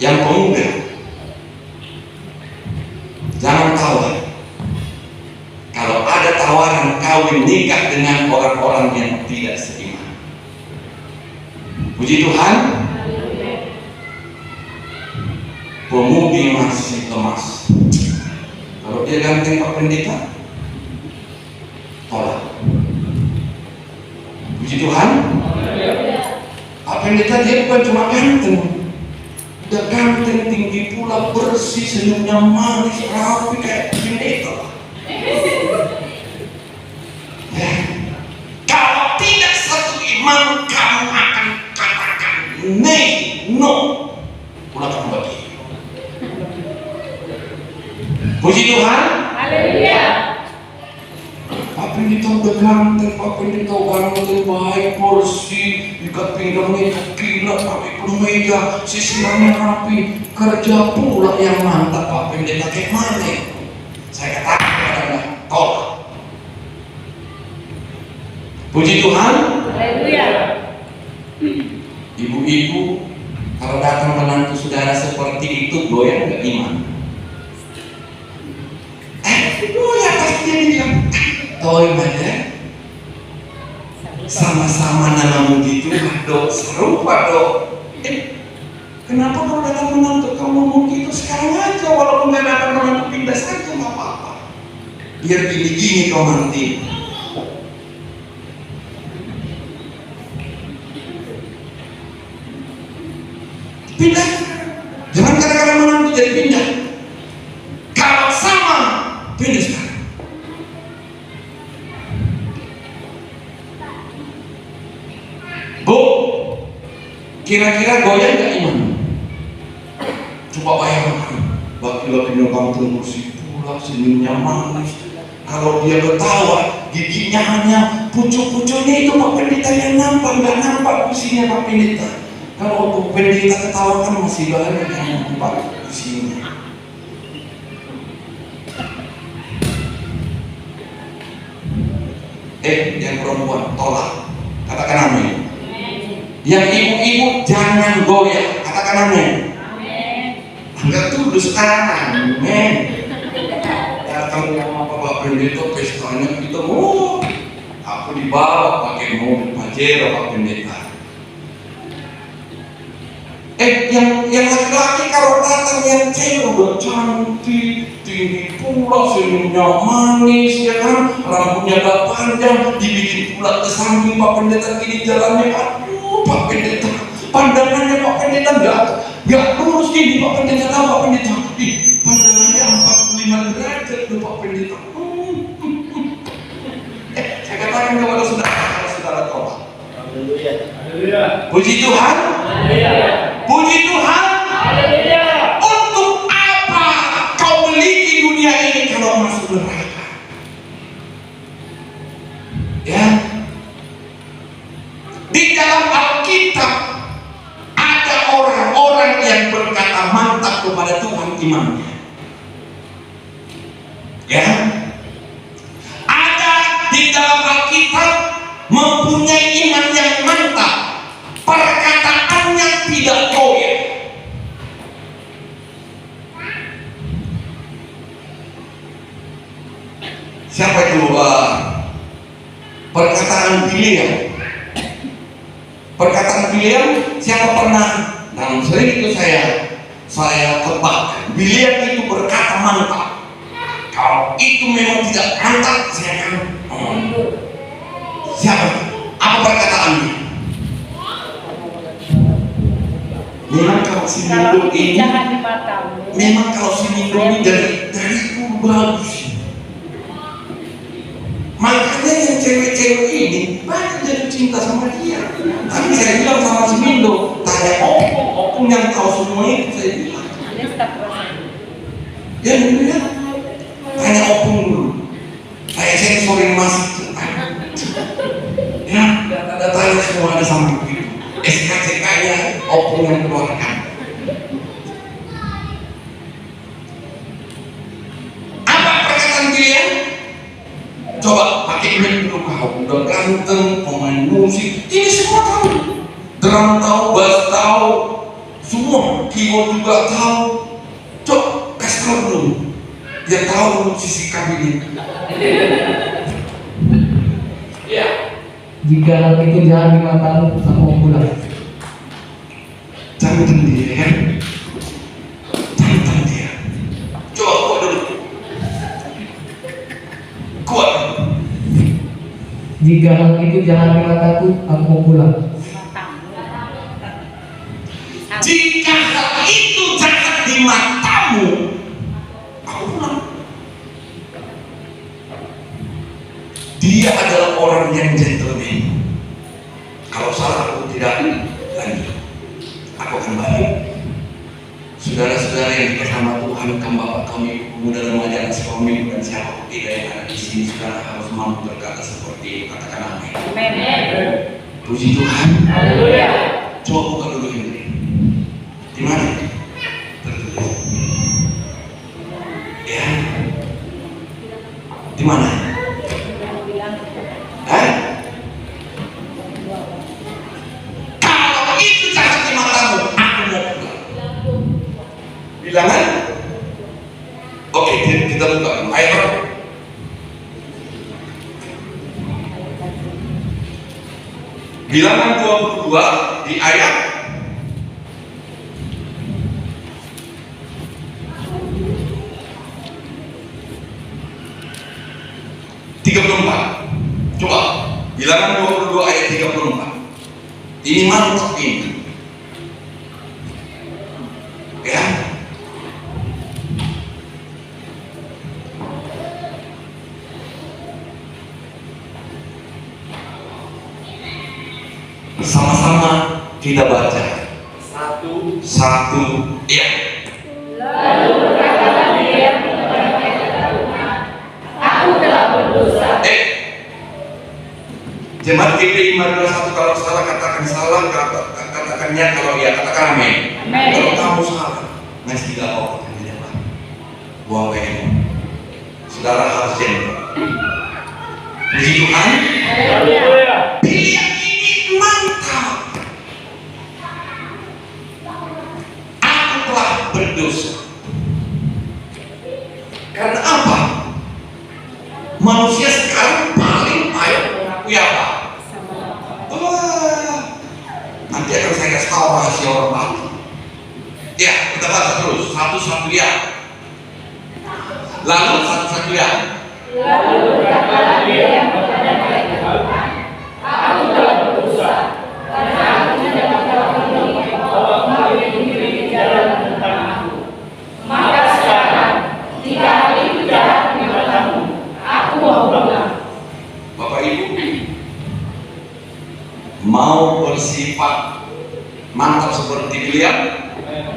Yang pemuda, jangan tawar. Kalau ada tawaran kawin nikah dengan orang-orang yang tidak seiman. Puji Tuhan. Pemudi masih lemas. Kalau dia ganteng Pak Pendeta, tolak. Puji Tuhan. Pak Pendeta dia bukan cuma ganteng, udah ganteng, tinggi pula, bersih, senyumnya manis, rapi kayak pendeta. Ya. Kalau tidak satu iman, kamu akan katakan no, pulang kembali. Puji Tuhan. Haleluya. Pak Pendeta udah ganteng, Pak Pendeta ganteng, baik, bersih, ikat pinggangnya gila, pakai kemeja, sisirannya rapi, kerja pula yang mantap. Pak Pendeta kayak mana? Saya katakan kepada tolak. Puji Tuhan. Haleluya. Ibu-ibu, kalau datang menantu saudara seperti itu, goyang nggak iman? Goyang pasti dia bilang, toy mana? Sama-sama nanamu gitu, dok, serupa dok. Kenapa kalau datang menantu kamu ngomong gitu sekarang aja, walaupun nggak datang menantu pindah saja nggak apa-apa. Biar gini-gini kau nanti. Pindah, jangan kadang-kadang menantu jadi pindah. Kalau sama, pindah sekarang. Bu, kira-kira goyang gak iman? Coba bayangkan, laki-lakinya kampung bersih pula, senyumnya manis. Kalau dia ketawa, giginya hanya pucuk-pucuknya itu Pak Pendeta yang nampak, nggak nampak kusinya Pak Pendeta. Kalau Pak Pendeta ketawa kan masih banyak yang nampak kusinya. Yang perempuan tolak, katakan amin. Yang ibu-ibu jangan goyah, katakan amin. Enggak tuduh sekarang, amin. Datang sama Bapak Pendeta pestanya kita, aku dibawa pakai mobil Pajero Pak Pendeta. Yang laki-laki kalau datang yang cewek udah cantik, tinggi pula, senyumnya manis, ya kan, rambutnya agak panjang, dibikin pula ke samping Pak Pendeta gini jalannya, aduh Pak Pendeta, pandangannya Pak Pendeta nggak lurus gini Pak Pendeta, tahu Pak Pendeta, pandangannya 45 derajat tuh Pak Pendeta. Saya katakan kepada saudara tolak. Haleluya. Puji Tuhan. Haleluya. Puji Tuhan. Haleluya. Untuk apa kau memiliki dunia ini kalau masuk neraka? Ya. Di dalam Alkitab ada orang-orang yang berkata mantap kepada Tuhan imannya. Ya. Ada di dalam Alkitab mempunyai iman yang mantap, perkataannya tidak goyah. Siapa itu? Perkataan Biliam. Perkataan Biliam, siapa pernah? Dan sering itu saya tebak. Biliam itu berkata mantap. Kalau itu memang tidak mantap, saya akan siapa? Apa perkataannya? Memang kamu si Kalau Mindo ini jahat di matamu. memang kalau si Mindo ini dari dulu bagus. Makanya yang cewek-cewek ini banyak jatuh cinta sama dia. Tapi saya bilang sama si Mindo, tanya opung yang tahu semua itu, saya bilang. Dia staf rasanya. Ya dulu ya, tanya opung dulu. Saya sensorin masih. Ya, data-datanya semua ada sama begitu. SKCK-nya opung yang keluarkan. Apa perkataan pilihan? Coba pakai mic dulu, kau udah ganteng, pemain musik, ini semua tahu. Drum tahu, bass tahu, semua keyboard juga tahu. Coba kasih tahu dulu, dia tahu sisi kami. Ya. Jika hal itu jahat di matamu, aku mau pulang. Jangan dia, ya. Jangan dia. Coba kuat dulu. Kuat. Jika hal itu jahat di mataku, aku mau pulang. Jika hal itu jahat di matamu, aku pulang. Dia adalah orang yang gentleman. Kalau salah aku tidak lanjut, aku akan balik. Saudara-saudara yang dikasih sama Tuhan, kaum bapak, kaum ibu, pemuda remaja, sekolah minggu dan siapa tidak yang ada di sini, saudara harus mampu berkata seperti itu. Katakan amin. Amin. Puji Tuhan. Haleluya. Coba buka dulu ini. Di mana? Tertulis. Ya. Di mana? Kalau itu jahat di matamu, aku mau pulang. Bilangan? Oke, kita buka. Ayat Bilangan 22 di ayat 34. Coba Bilangan 22 ayat 34. Ini mantap ini. Ya. Sama-sama kita baca. Satu, ya. Lalu berkatalah dia kepada Tuhan, aku telah berdosa. Jemaat GPI Marga 1, kalau salah katakan salah, katakannya kalau ya katakan amin. Amin. Kalau kamu salah, masih tidak apa-apa di depan. Buang WM. Saudara harus jenderal. Puji Tuhan. Haleluya. Pilihan ini mantap. Aku telah berdosa. Karena apa? Manusia sekarang paling payah mengakui apa? Wah, nanti akan saya kasih tahu rahasia orang mati. Ya, kita baca terus. Satu-satu ya. Lalu satu-satu ya. Lalu berkatalah dia kepada Tuhan, aku telah berdosa, karena aku tidak mengetahui bahwa engkau memberi jalan tentang aku. Maka sekarang, jika hal itu jahat di matamu, aku mau pulang. Bapak Ibu mau bersifat mantap seperti beliau?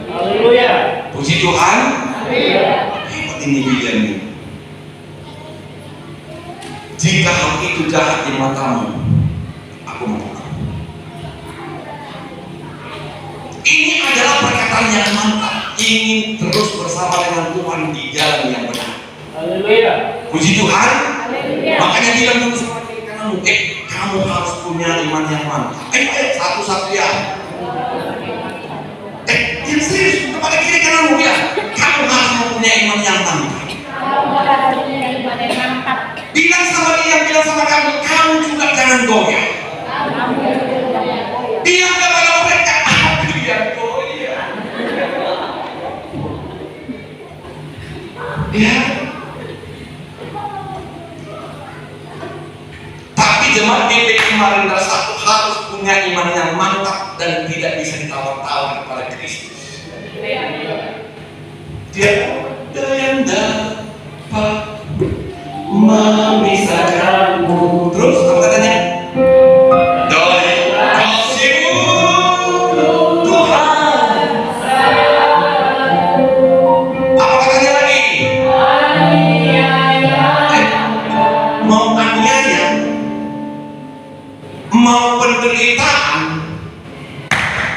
Haleluya. Puji Tuhan. Haleluya. Hebat ini William ini. Jika hal itu jahat di matamu, aku mau pulang. Ini adalah perkataan yang mantap. Ingin terus bersama dengan Tuhan di jalan yang benar. Haleluya. Puji Tuhan. Haleluya. Makanya bilang dulu sama kiri kananmu, kamu harus punya iman yang mantap. Satu-satu ya. Yang serius kepada kiri kananmu ya. Kamu harus mempunyai iman yang mantap. Bilang sama dia, bilang sama kamu juga jangan goyah. Bilang kepada mereka, aku yang goyah. Ya. Tapi jemaat GPI Marinda 1 harus punya iman yang mantap dan tidak bisa ditawar-tawar kepada Kristus. Tiada yang dapat memisahkanmu. Terus apa katanya? Dari kasih-Mu Tuhan. Apa katanya lagi? Mau aniaya, mau penderitaan,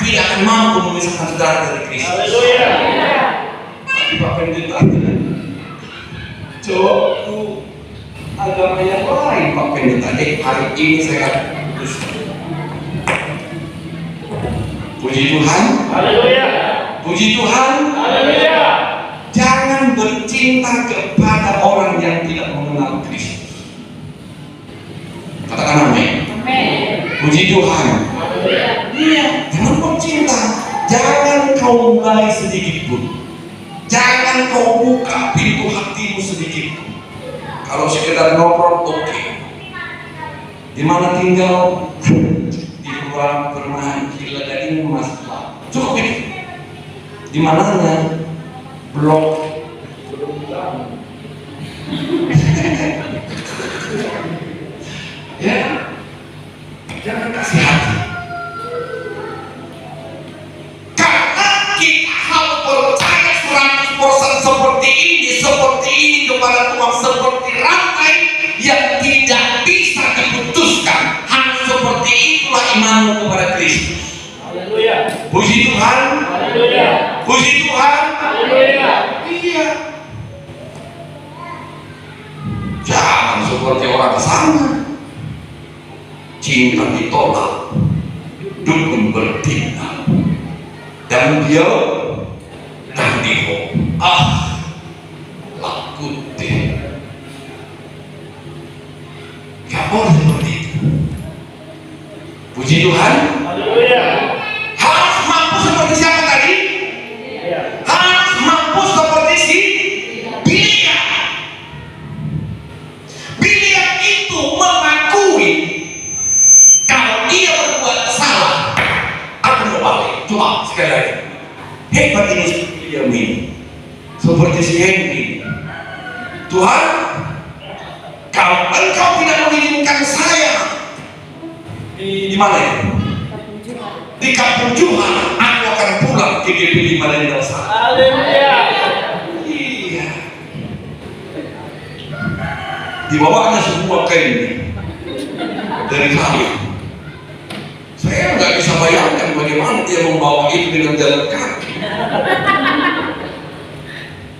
tidak akan mampu memisahkan saudara dari Kristus. Haleluya. Tapi Pak Pendeta, coba agama yang lain Pak Pendeta, hari ini saya akan putus. Puji Tuhan. Haleluya. Puji Tuhan. Haleluya. Jangan bercinta kepada orang yang tidak mengenal Kristus. Katakan amin. Puji Tuhan. Iya, jangan bercinta. Jangan kau mulai sedikit pun. Jangan kau buka pintu hatimu sedikit pun. Kalau sekedar ngobrol, oke. Di mana tinggal? Di ruang perumahan Gila Gading Mas. Cukup ini. Di mananya? Blok. Ya, jangan kasih hati. Karena kita harus percaya 100% seperti ini kepada Tuhan, seperti rantai yang tidak bisa diputuskan. Hanya seperti itulah imanmu kepada Kristus. Haleluya. Puji Tuhan. Haleluya. Puji Tuhan. Haleluya. Iya. Jangan seperti orang sana. Cinta ditolak, dukun bertindak, dan dia dan diho. Laku deh. Gak boleh seperti itu. Puji Tuhan. Haleluya. Harus mampu seperti siapa tadi? Iya. Harus mampu seperti si Biliam. Biliam itu mengakui kalau dia berbuat salah, aku mau balik. Coba sekali lagi. Hebat ini si Biliam ini. Seperti si Henry. Tuhan, kalau Engkau tidak mengizinkan saya di mana ya? Di kampung Juhan, aku akan pulang ke GP 5 Lendal sana. Haleluya. Iya. Dibawanya semua kain dari sana. Saya nggak bisa bayangkan bagaimana dia membawa itu dengan jalan kaki.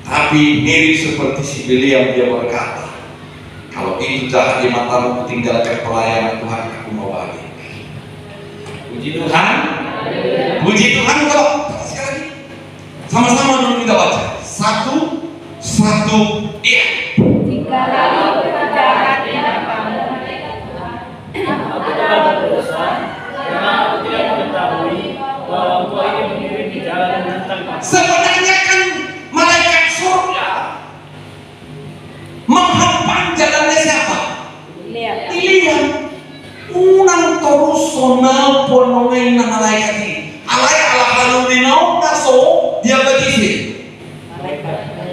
Tapi mirip seperti si Biliam, dia berkata, kalau itu jahat di matamu, tinggalkan pelayanan Tuhan, aku mau balik. Puji Tuhan. Puji Tuhan. Kalau sekali lagi sama-sama dulu kita baca. Satu, iya. Jikalau jahat di matamu, Aku telah berdosa karena aku tidak mengetahui bahwa engkau ini mengirim di jalan yang menentang aku. Sebenarnya kan malaikat surga menghempang jalannya siapa? lihat. Biliam. Unang terus sonal ponongeng na malaikat ini. Alay ala kalau dinau naso dia begitu.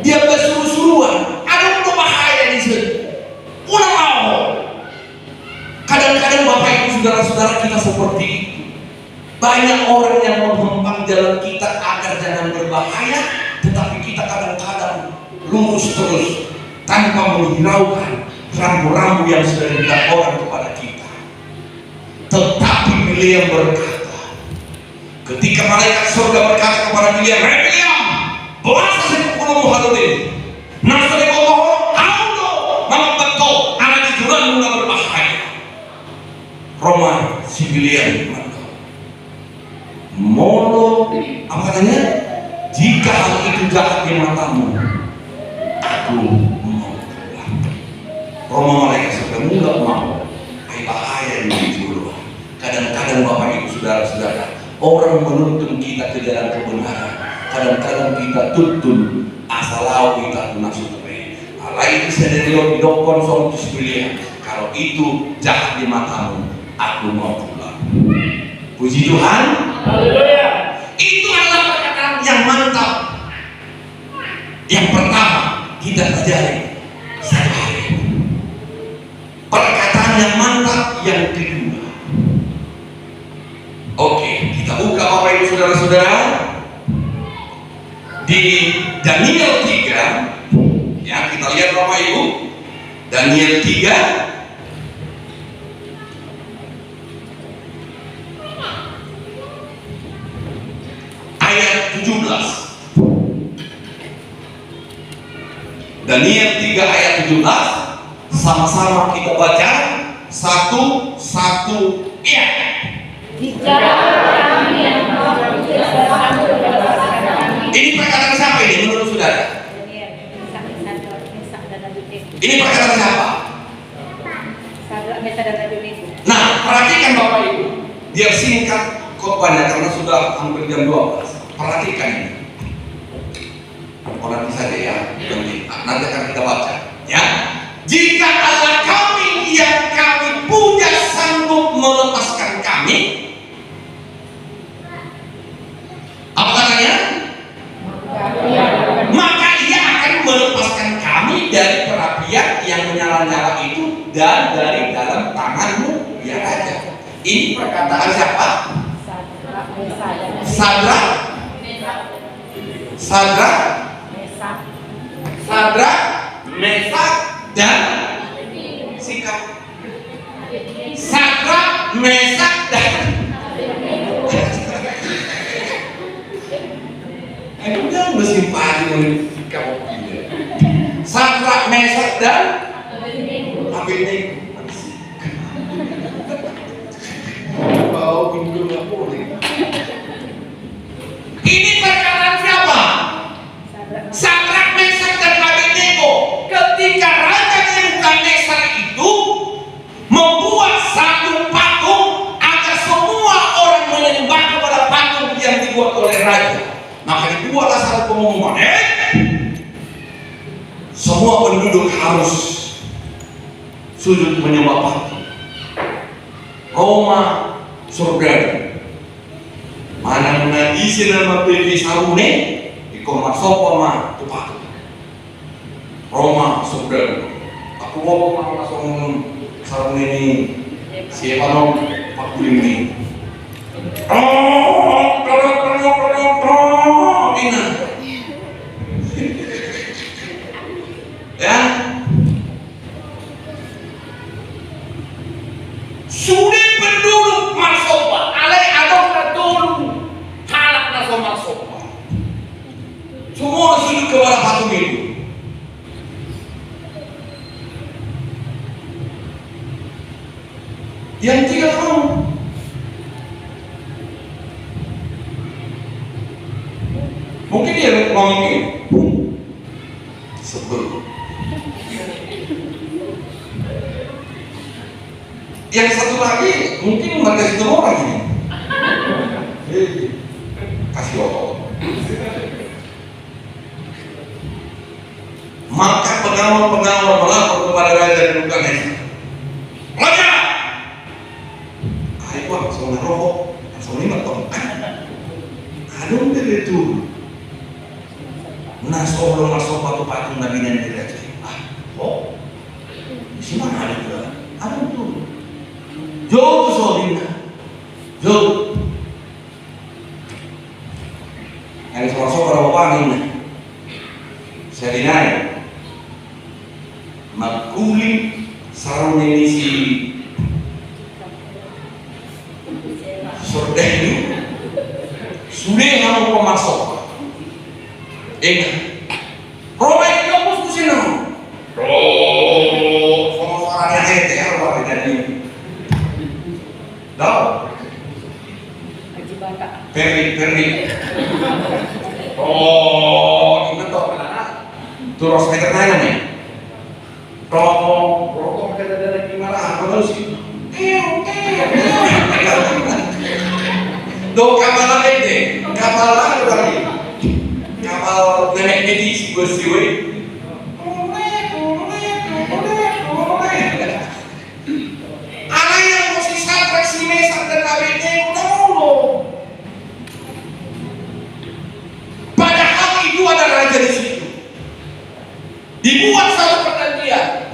Dia bersuruh-suruhan. Ada bahaya di sini. Unang mau. Kadang-kadang Bapak Ibu saudara-saudara kita seperti itu. Banyak orang yang menghempang jalan kita agar jangan berbahaya, tetapi kita kadang-kadang lurus terus tanpa menghiraukan rambu-rambu yang sudah diberikan orang kepada kita. Tetapi Biliam berkata, ketika malaikat surga berkata kepada Biliam, "Hei Biliam, belas sepuluh haludin, nasa di bawah auto, nama betul, anak di jalan nggak berbahaya." Roma si Biliam molo apa katanya? Jika hal itu jahat di matamu, aku mau pulang. Roma malaikat surga nggak mau. Bahaya ini dulu. Kadang-kadang Bapak Ibu saudara-saudara, orang menuntun kita ke jalan kebenaran. Kadang-kadang kita tuntun asalau kita masuk ke alai bisa dari dokon sontus Biliam. Kalau itu jahat di matamu, aku mau pulang. Puji Tuhan. Haleluya. Itu adalah perkataan yang mantap Yang pertama kita pelajari satu hari. Perkataan yang mantap yang kedua. Oke, kita buka Bapak Ibu Saudara-saudara di Daniel 3. Ya, kita lihat Bapak Ibu. Daniel 3 ayat 17. Daniel 3 ayat 17. Sama-sama kita baca. 1, 1, ya. Bicara kami yang Ini perkataan siapa ini menurut saudara? Ini perkataan siapa? Nah, perhatikan Bapak Ibu. Biar singkat khotbahnya karena sudah hampir jam 12. Perhatikan ini. Nanti saja ya. Nanti akan kita baca. Ya. Jika Allah kami yang kami puja sanggup melepaskan kami, apa katanya? Maka ia akan melepaskan kami dari perapian yang menyala-nyala itu dan dari dalam tanganmu, ya Raja. Ini perkataan siapa? Sadrak, Mesak, dan Sikap. Sadrak, Mesak, dan aku kan bersimpati dengan Sikap. Sadrak, Mesak, dan Abednego. Bau pintu nggak boleh. Ini perkataan siapa? Sadrak, Mesak, dan Abednego. Ketika Raja Nebukadnezar itu membuat satu patung agar semua orang menyembah kepada patung yang dibuat oleh raja, maka dibuatlah satu pengumuman, semua penduduk harus sujud menyembah patung. Roma surga mana menagisi nama pilih sarune di komar sopo mah tu patung Roma surga. Aku mau langsung sarune ini siapa dong Pak ini. Ina ya sulit penduduk Marsopa alai adong dulu halak naso Marsopa semua sujud kepada patung itu. Yang tidak mau mungkin dia ngomongin sebel. Yang satu lagi mungkin mereka itu orang ini kasih otot. Maka pengawal melapor kepada Raja Nebukadnezar. Raja, ayo langsung ngerokok, langsung ini ngetong. Adung dari itu. Nah, sebelum masuk batu patung Nabi dan Raja. Di sini mana ada juga? Ada tuh. Jauh soalnya, jauh. Yang masuk berapa pagi? Saya dinaik. Makuli sarung ini si surga ini sudah kamu pemasok. Roma itu apa sih nama? Sama suaranya HTR apa jadi? Tahu? Peri. Ingat toh? Terus meter nanya nih. Rokok ada gimana? Apa sih? Do kapal lagi, kapal nenek medis bersiwe. Anak yang mesti sampai sini sampai Abednego dulu. Padahal itu ada raja di situ. Dibuat satu perjanjian.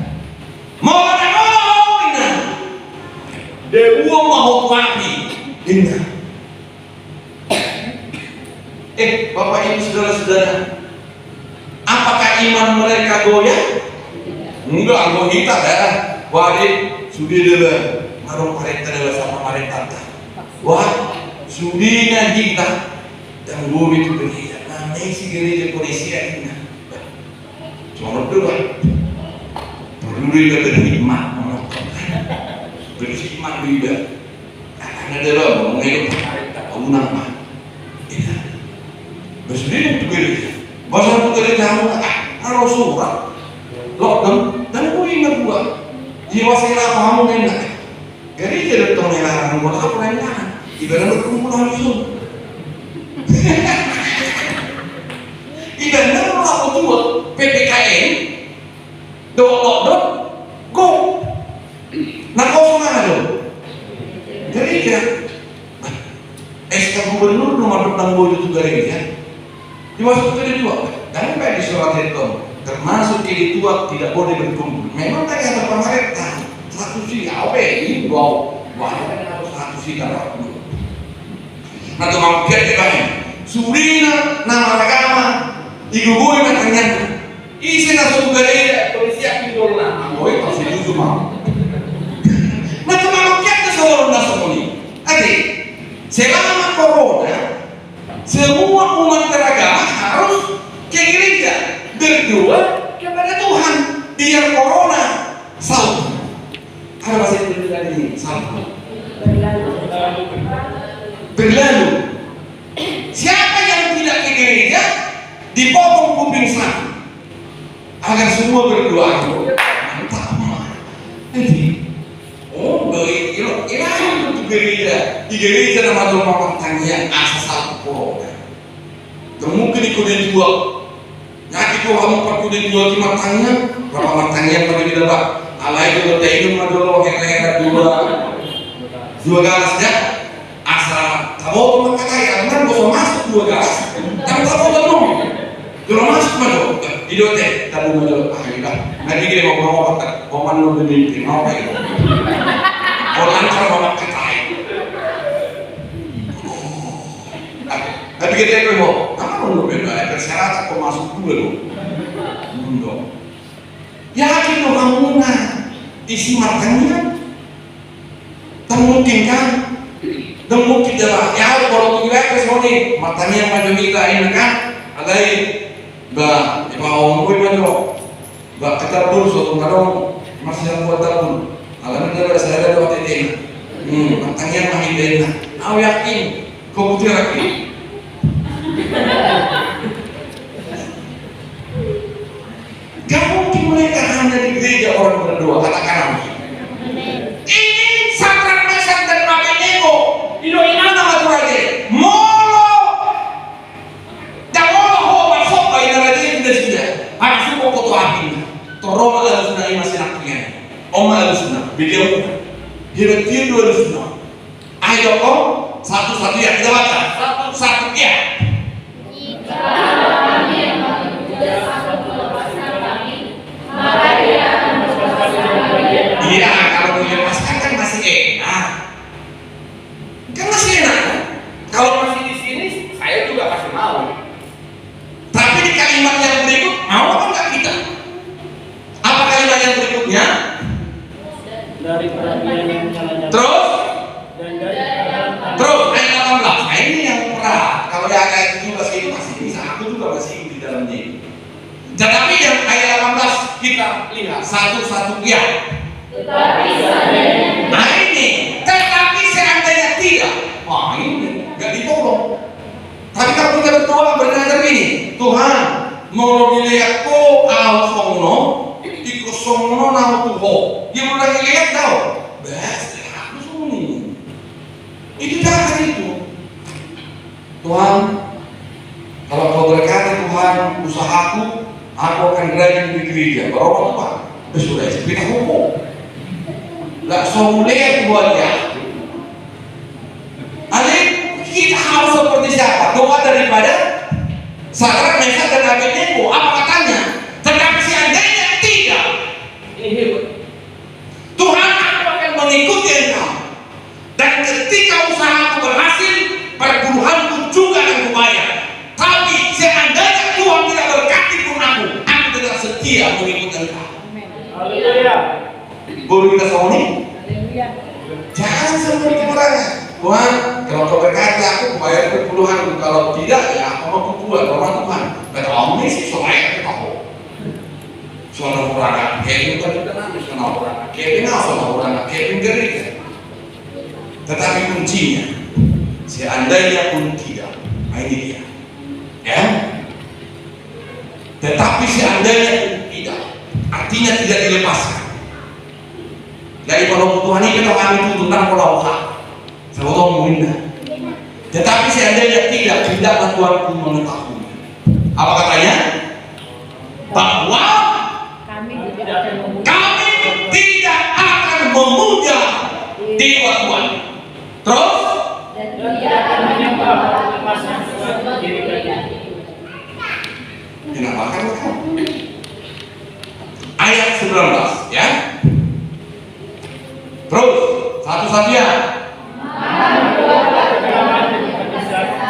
Mau ada mau ini. Dewa mau mati. Ini. Bapak Ibu saudara-saudara, apakah iman mereka goyah? Enggak, goyah dah. Wadik, sudi dulu. Marung parenta dulu sama parenta. Wah, sudinya kita dan guru itu gereja. Nah, si gereja polisi ini. Cuma berdua. Perlu juga berhikmat, berhikmat juga. Karena dia loh mengenai parenta, menang mah. Bersedia untuk gereja. Bahasa untuk gereja harus surat. Lockdown dan aku ingat gua. Jiwa saya kamu enak. Gereja datang melarang buat apa enak? Ibarat berkumpulan langsung. Ibarat kalau aku buat PPKM, lockdown, go. Nah kau mana dong? Gereja. SK Gubernur nomor tentang bojo itu gereja. Dimasuk ke dua, dan baik di surat itu termasuk ke dua tidak boleh berkumpul. Memang tadi ada pemerintah satu sih, apa ini wow, harus satu sih kalau nah tu mau kerja kami, surina nama agama, igugui matanya, isi nasuh gereja polisi akan dorong, boy masih jujur mau. Nah tu mau kerja seorang nasuh ini, adik, selama corona. Semua umat beragama harus ke gereja, berdoa kepada Tuhan. Biar corona salju. Ada bahasa Indonesia ini salju. Berlalu. Siapa yang tidak ke gereja dipotong kuping sapi agar semua berdoa. Mantap. Jadi, baik. Ilahi untuk gereja. Di gereja nama Tuhan pertanyaan asal corona. Mungkin ikut dijual. Nyaki ko kamu perlu dijual di matangnya. Berapa matangnya pada kita pak? Alai itu teh madolo hehehe dua galas ya. Asal tahu maka kaya kan bisa masuk dua galas. Tapi tahu belum? Kalau masuk madolo, hidup teh tahu madolo. Akhirnya nanti kita mau kata, koman lo beli mau kayak. Orang kalau mau ketai. Tapi kita itu mau, apa menurut beda? Persyarat aku masuk dulu loh. Mundur. Yakin lo kamu isi matanya, tak mungkin kan? Tak mungkin jalan. Ya kalau kita kesini matanya macam kita ini kan? Ada bah, mau ngomong macam, bah kita pun suatu kadang masih yang buat tahun. Alam negara saya ada waktu itu. Matanya mahin dena. Aku yakin, kau putih lagi. Gak mungkin mereka hanya di gereja orang berdoa, katakan amin. Ini sakral mesan dan Abednego. Ino ina nama Tuhan. Molo. Dan molo ho masuk ke inaraji tidak sudah. Ada semua foto api. Toroma harus sudah masih naknya. Oma harus sudah. Beliau hidup dia dua harus sudah. Ayo om satu-satu ya kita baca. Satu ya. Iya, kalau dilepaskan kan masih enak. Kan masih enak. Kalau masih di sini, saya juga pasti mau. Tapi di kalimat yang berikut, mau apa enggak kita? Apa kalimat yang berikutnya? Dari perhatian yang nyala-nyala. Terus? Dan dari Terus, ayat 18. Nah ini yang berat. Kalau yang ayat 17 ini masih bisa. Aku juga masih di dalamnya ini. Tetapi yang ayat 18 kita lihat satu-satu ya. Tetapi seandainya. Nah ini, tetapi seandainya tidak. Wah ini nggak ditolong. Tapi kalau kita berdoa bernada ini, Tuhan, mau dilihatku alfonno, ikusongno nau tuho. Dia mulai lihat tahu. Bes, aku suni. Itu jangan itu. Tuhan, kalau kau berkata Tuhan, usahaku, aku akan rajin di gereja. Berapa Tuhan? Sudah kita hukum. Gak soleh buat dia. Adik, kita harus seperti siapa? Doa daripada Sadrak, Mesak dan Abednego. Apa katanya? Tetapi seandainya setia mengikut engkau. Haleluya. Boleh kita sahuni? Haleluya. Jangan seperti orangnya. Tuhan, kalau kau berkati aku bayar puluhan, kalau tidak ya aku mau buat orang Tuhan. Kata Om sih soalnya kita tahu. Soalnya orang kayak itu kita nanti soalnya orang kayak kenal soalnya orang kayak mengerik. Tetapi kuncinya, seandainya pun tidak, ini dia, ya. Tetapi seandainya pun tidak, artinya tidak dilepaskan. Dari kalau Tuhan ini kita kami itu tentang pola usaha. Saya mau ngomongin. Tetapi seandainya tidak Tuhan pun mengetahui. Apa katanya? Bahwa Kami tidak akan memuja dewa Tuhan. Terus? dan Dan tidak akan menyembah melepaskan sesuatu diri kita. Kenapa kan? Ayat 19, ya. Terus satu saja.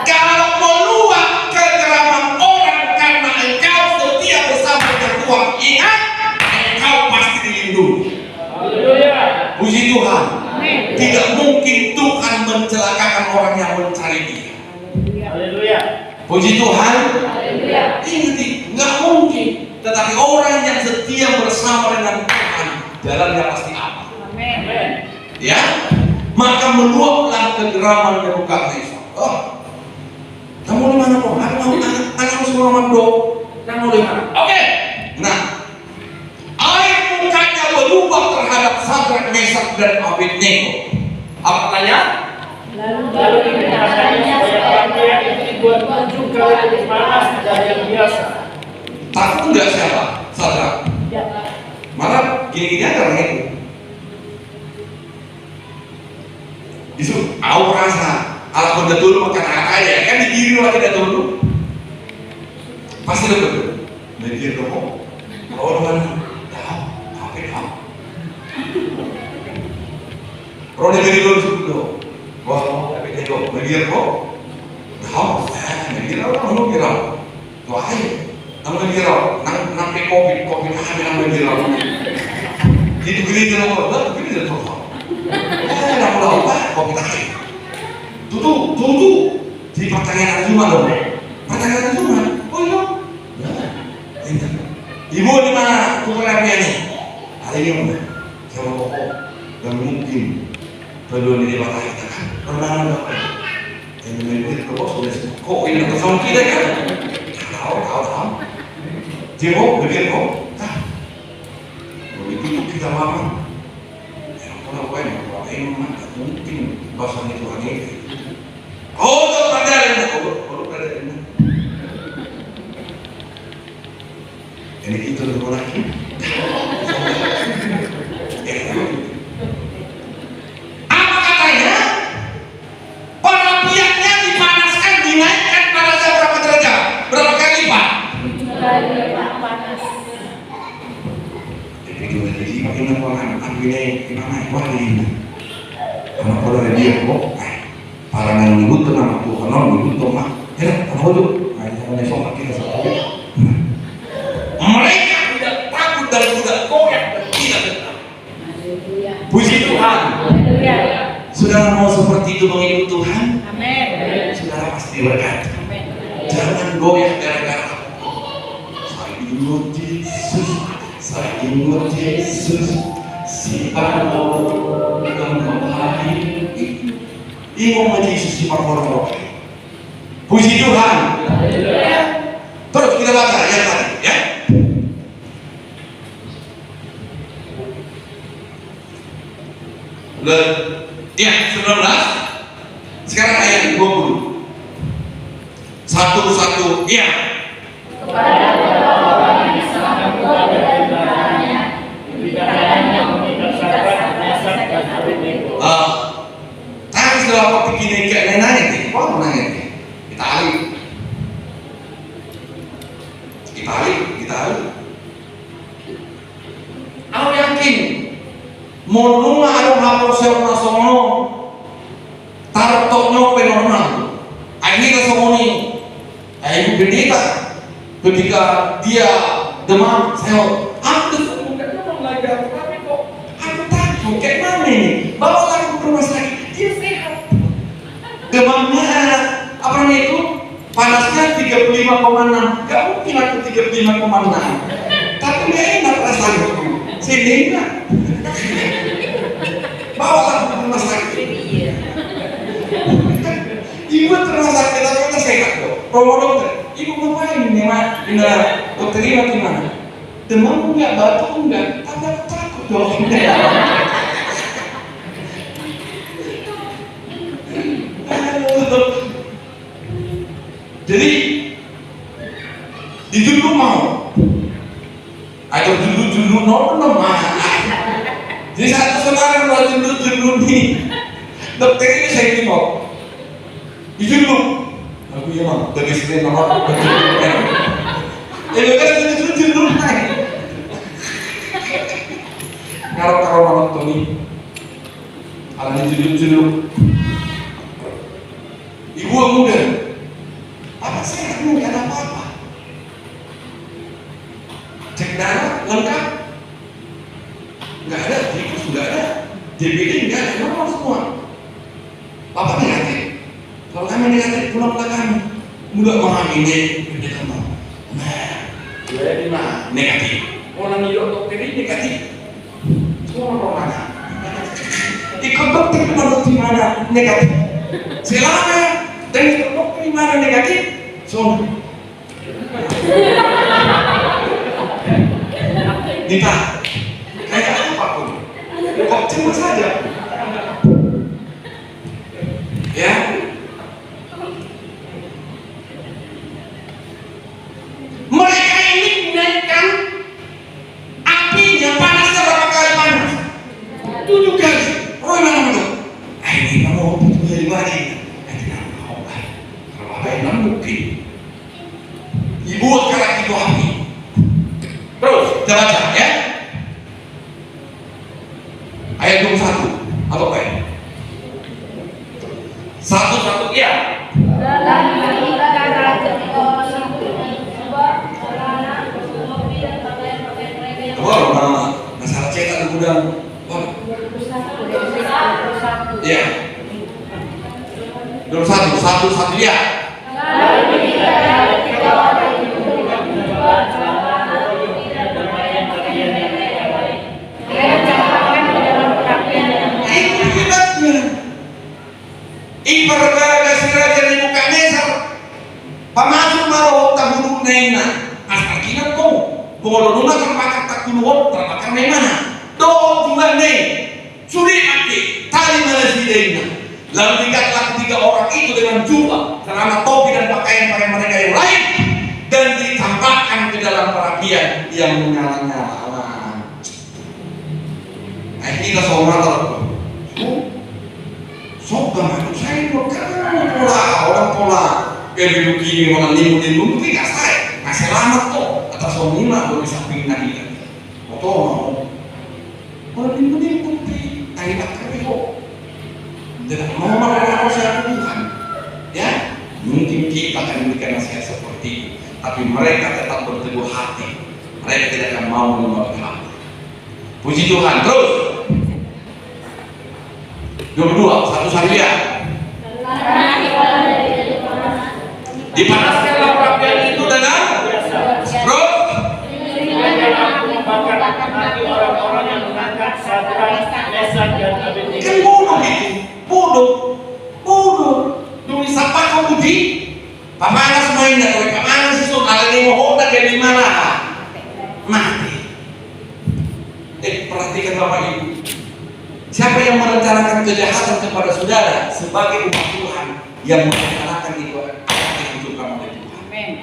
Kalau meluap kegeraman orang karena engkau setia bersama dengan Tuhan, ingat engkau pasti dilindungi. Haleluya. Puji Tuhan. Tidak mungkin Tuhan mencelakakan orang yang mencari Dia. Haleluya. Puji Tuhan. Haleluya. Ingat, nggak mungkin. Tetapi orang yang setia bersama dengan Tuhan, jalannya pasti aman. Amin. Ya, maka meluaplah kegeraman Nebukadnezar. Oh, kamu di mana kok? Aku semua mando. Kamu di mana? Oke. Nah, air mukanya berubah terhadap Sadrak, Mesak dan Abednego. Apa tanya? Lalu dikatakannya supaya bangkai yang itu dibuat 7 kali lebih panas dari yang biasa. Takut nggak siapa? Sadrak. Malah gini-gini aja orang itu. Itu aku rasa ala benda dulu makan aja kan digiri lagi dah dulu. Pasti betul. Mikir kamu. Oh Tuhan. Dah. Roda dari dulu dulu. Wah, tapi itu mikir kok. Dah, mikir orang mau kira. Tuh ayo. Nang mikir nang kopi ada nang mikir. Itu gini dulu, gini dulu. Nang lawa kopi tahi. Tutu di pertanyaan cuma dong. Pertanyaan cuma. Oh iya. Ibu di mana? Tukang nih. Ada yang mana? Siapa pokok? Dan mungkin belum ini patah kita kan. Pernah ada. Yang memiliki kok sudah kok ini kesal kita kan? Tahu. Dia kok begini kok. Begitu kita lama. Kalau ini mungkin bahasa itu lagi. Oh, pelajaran. Ini kita dulu lagi. Apa katanya? Para pihaknya dipanaskan, dinaikkan panasnya berapa derajat? Berapa kali lipat? Panas. Jadi bagaimana orang ambilnya gimana? Wah ini. Karena kalau dia kok, para yang menyebut nama Tuhan, menyebut Tuhan, ya, apa itu? Hanya besok kita satu. Mereka tidak takut dan tidak goyah dan tidak gentar. Puji Tuhan. Haleluya. Saudara mau seperti itu mengikut Tuhan? Amin. Saudara pasti berkati. Amin. Jangan goyah gara-gara saya ingat Yesus, saya ingat Yesus, si Allah yang memahami. Ingat Yesus si Allah. Puji Tuhan. Terus kita baca yang tadi, ya. Ya, 19. Sekarang ayat 20. Satu, ya. Kepada orang-orang yang sangat kuat dan berani, Dikatakannya mengikat Sadrak, Mesak dan Abednego. Tapi setelah aku bikin kayak nanya nih, kok nanya nih? Kita alik. Aku yakin, mau nunga ada hapus yang nasono, tartoknya penormal. Akhirnya semua ini, ibu pendeta, ketika dia demam, saya aku bukan demam lagi, tapi kok aku takut, kayak mana ini? Bawa aku ke rumah sakit, dia sehat. Demamnya apa namanya itu? Panasnya 35,6. Gak mungkin aku 35,6. Tapi gak enak rasanya. Sini enggak. Bawa aku ke rumah sakit. Ibu ke rumah sakit, tapi kita sehat kok. Promo dokter, ibu ngapain nih mak? Dokter ini gimana? Demam enggak, batuk enggak, tapi aku takut dong. Jadi di dulu mau, atau dulu normal mah. Jadi satu sekarang kalau dulu nih, dokter ini saya timok. Di dulu, aku ya mah, dari sini nomor. Jadi kan dulu naik. Kalau malam Tony, ada dulu. Ibu muda. Apa sehat nggak ada apa-apa? Cek darah lengkap, nggak ada, tikus nggak ada, DBD nggak ada, normal semua. Bapak negatif, kalau kami negatif pulang ke kami, mudah menghamili, dia kamu, negatif. Orang hidup dokter ini negatif, semua orang mana? Ikut dokter mana negatif? Selama dan dokter mana negatif? So, Dita, kayak apa pun, kok cuma saja, ya. Mereka ini menaikkan apinya panasnya berapa kali panas? 7 kali. Oh mana itu? Ini kamu dari mana? Kalau mungkin. Ibu sekarang itu hati. Terus kita baca ya. Ayat 21 atau apa ya? 1 ya. Masalah cetak di gudang. Ya. 21 ya. Ibarat kasih raja di muka mesar, pamasuk maro tak buruk nena, asal kita kau, kalau nuna terpakai tak keluar, terpakai mana? Do juga nih, suri mati, tali mana si dena. Lalu tingkatlah ketiga orang itu dengan jubah, celana topi dan pakaian mereka yang lain, dan ditampakkan ke dalam perapian yang menyala-nyala. Nah kita seorang sobat manusia saya orang pola yang hidup gini orang limu mungkin nggak saya nggak selamat kok atas omnima gue bisa pindah ini atau orang limu putih tadi tak kok tidak mau melakukan usaha Tuhan ya mungkin kita akan memberikan nasihat seperti itu tapi mereka tetap berteguh hati mereka tidak akan mau menerima Tuhan puji Tuhan terus 22 satu saja dipanaskanlah perapian itu dengan terus mati orang-orang yang mengangkat Sadrak, Mesak dan Abednego. kan bodoh itu bodoh dulu siapa kamu di pamanas main dan pamanas itu kalau ini mau hodak dari mana mati perhatikan Bapak Ibu siapa yang merencanakan kejahatan kepada saudara sebagai umat Tuhan yang merencanakan itu akan dihancurkan oleh Tuhan. Amin.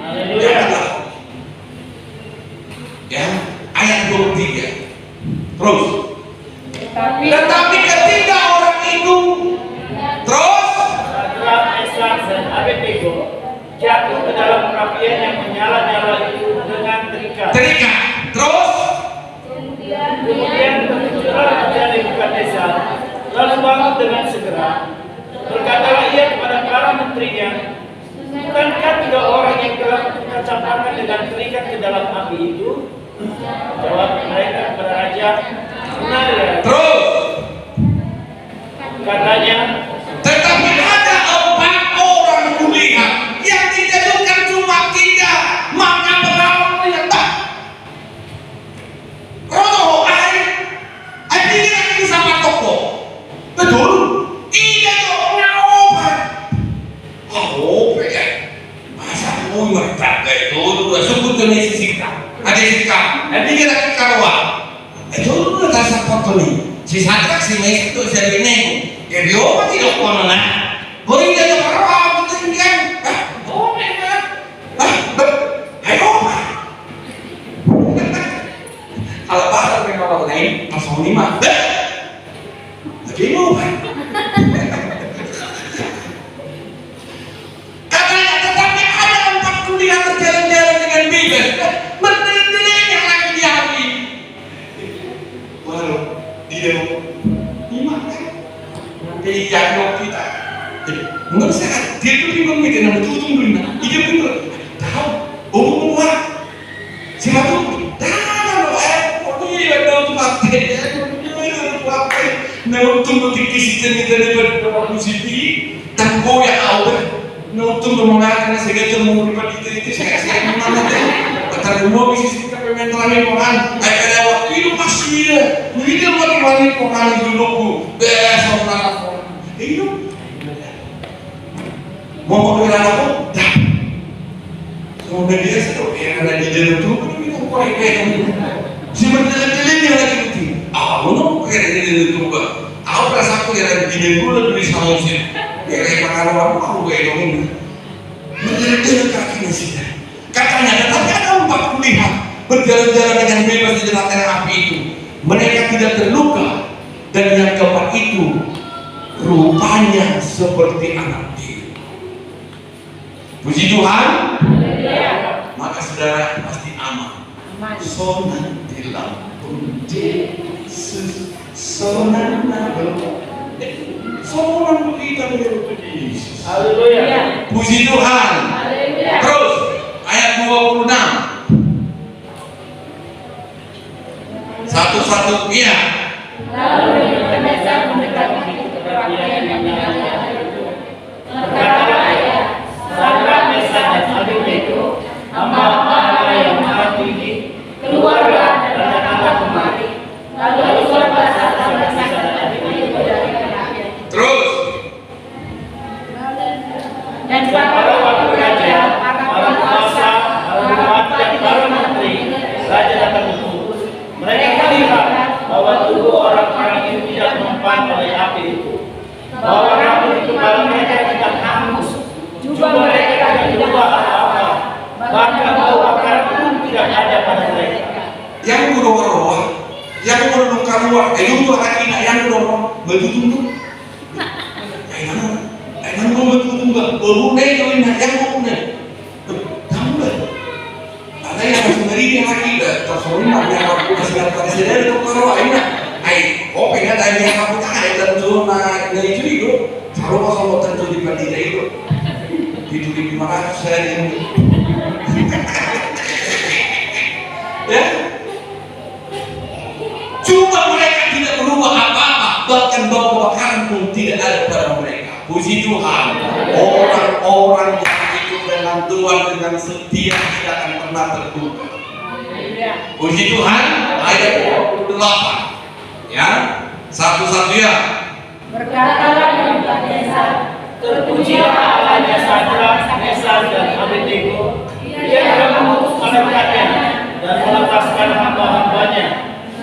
Ya, ayat 23. Terus. Tetapi ketika orang itu terus Sadrak, Mesak dan Abednego jatuh ke dalam perapian yang menyala-nyala itu dengan terikat. Terus Kemudian bermunculah Raja Nebukadnezar, lalu bangun dengan segera. Berkatalah ia kepada para menterinya, bukankah 3 orang yang telah kita campakkan dengan terikat ke dalam api itu Ya, benar ya. Terus, Katanya, tetapi ada 4 orang kulihat yang dijatuhkan cuma 3, maka berlawan menyetap. Rono, ay bigyan natin sa patok ko. Betul? Iya dong, ngaopan. Ngaopan ya? Masa mo magtaga ito? Sugod ko na isisika. Ada isika. Ay bigyan natin karawa. Ito, nagkasapot ko ni. Si Sadrak, si Messi itu saya bingung. Ya dia apa tidak kono na? Boleh dia karawa betul kan? Boleh kan? Ayo. Kalau bahasa orang lain, pasal 5. Bingung kan? Katanya tetapi ada 4 kuliah berjalan-jalan dengan bebas. Mendeleng-deleng lagi di hati. Walau dia 5 kan? Jadi jangan kita. Menurut saya dia tuh bingung gitu, nama tutung dulu. Dia bingung. Tahu? Umum siapa tuh? Tahu? Pokoknya ada tuh pakai. Nautung dikisihkan dari beberapa musisi dan goya awal nautung mengatakan segala mengubah itu saya mana deh kata rumah musisi kita pementalnya orang ada waktu itu masih dia mati orang dulu besok nafas itu mau berjalan apa dah kemudian dia sedang yang ada di dalam tuh kita kuai kayak si berjalan-jalan yang lagi itu no kayak di dalam tuh aku rasa aku yang di dalam tuh sama sih kayak pengaruh aku kayak dong berjalan-jalan kakinya sih katanya tetapi ada 4 kulihat berjalan-jalan dengan bebas di tengah api itu mereka tidak terluka dan yang keempat itu rupanya seperti anak dewa. Puji Tuhan. Maka saudara pasti aman. Sonan di lampung Yesus, sonan kita menyebut Yesus. haleluya. Puji Tuhan. Terus ayat 26. Satu-satu iya. Lalu Nebukadnezar mendekati keperhatian yang dinamakan itu. Berkatalah ia, Sadrak, Mesak, dan Abednego, hamba-hamba Allah yang maha tinggi, keluarlah dan datanglah kemari. Lalu keluarlah Sadrak, Mesak, dan Abednego dari neraka. Terus Dan pada waktu raja, para penguasa, para bupati, dan para menteri, Raja datang berkumpul. Mereka melihat bahwa tubuh orang-orang itu tidak mempan oleh api itu, bahwa rambut itu pada mereka tidak hangus, jubah mereka tidak berubah apa-apa, bahkan bau bakar pun tidak ada pada mereka. yang roh-roh, yang roh keluar, itu hati yang roh betul-betul. Ayah betul-betul baru naik kawin yang mau naik. Tahu lah. Ada yang sebenarnya hati dah, tersorong yang aku kasih pada saudara itu kalau ayah, oh pengen ada yang aku tahu tentu nak dari itu, kalau tentu di pandai itu, itu di 500 saya ini. Ya, cuma mereka tidak berubah apa-apa, bahkan bau bakaran pun tidak ada pada mereka. Puji Tuhan, orang-orang yang hidup dengan Tuhan dengan setia tidak akan pernah terluka. Puji Tuhan, ayat 28. Ya, satu-satu ya. berkatalah Nebukadnezar, Terpujilah Allahnya Sadrak, Mesak, dan Abednego. Dia telah memutus malaikatnya dan melepaskan hamba-hambanya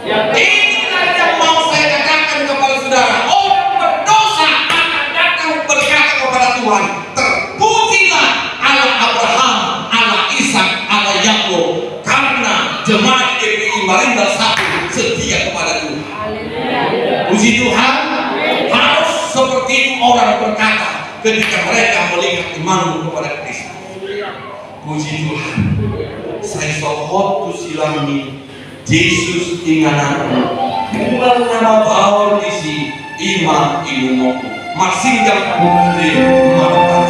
yang Inilah yang mau saya katakan kepada saudara. Orang berdosa akan datang berkata kepada Tuhan, terpujilah Allah Abraham, Allah Ishak, Allah Yakub, karena jemaat GPI Marinda 1 setia kepada Tuhan. Puji Tuhan. Harus seperti itu orang berkata ketika mereka melihat imanmu kepada Kristus. Puji Tuhan. Saya sohot tu silami Yesus ingananku. Bukan nama bawal isi iman ilmuku. Masih yang mengundi mata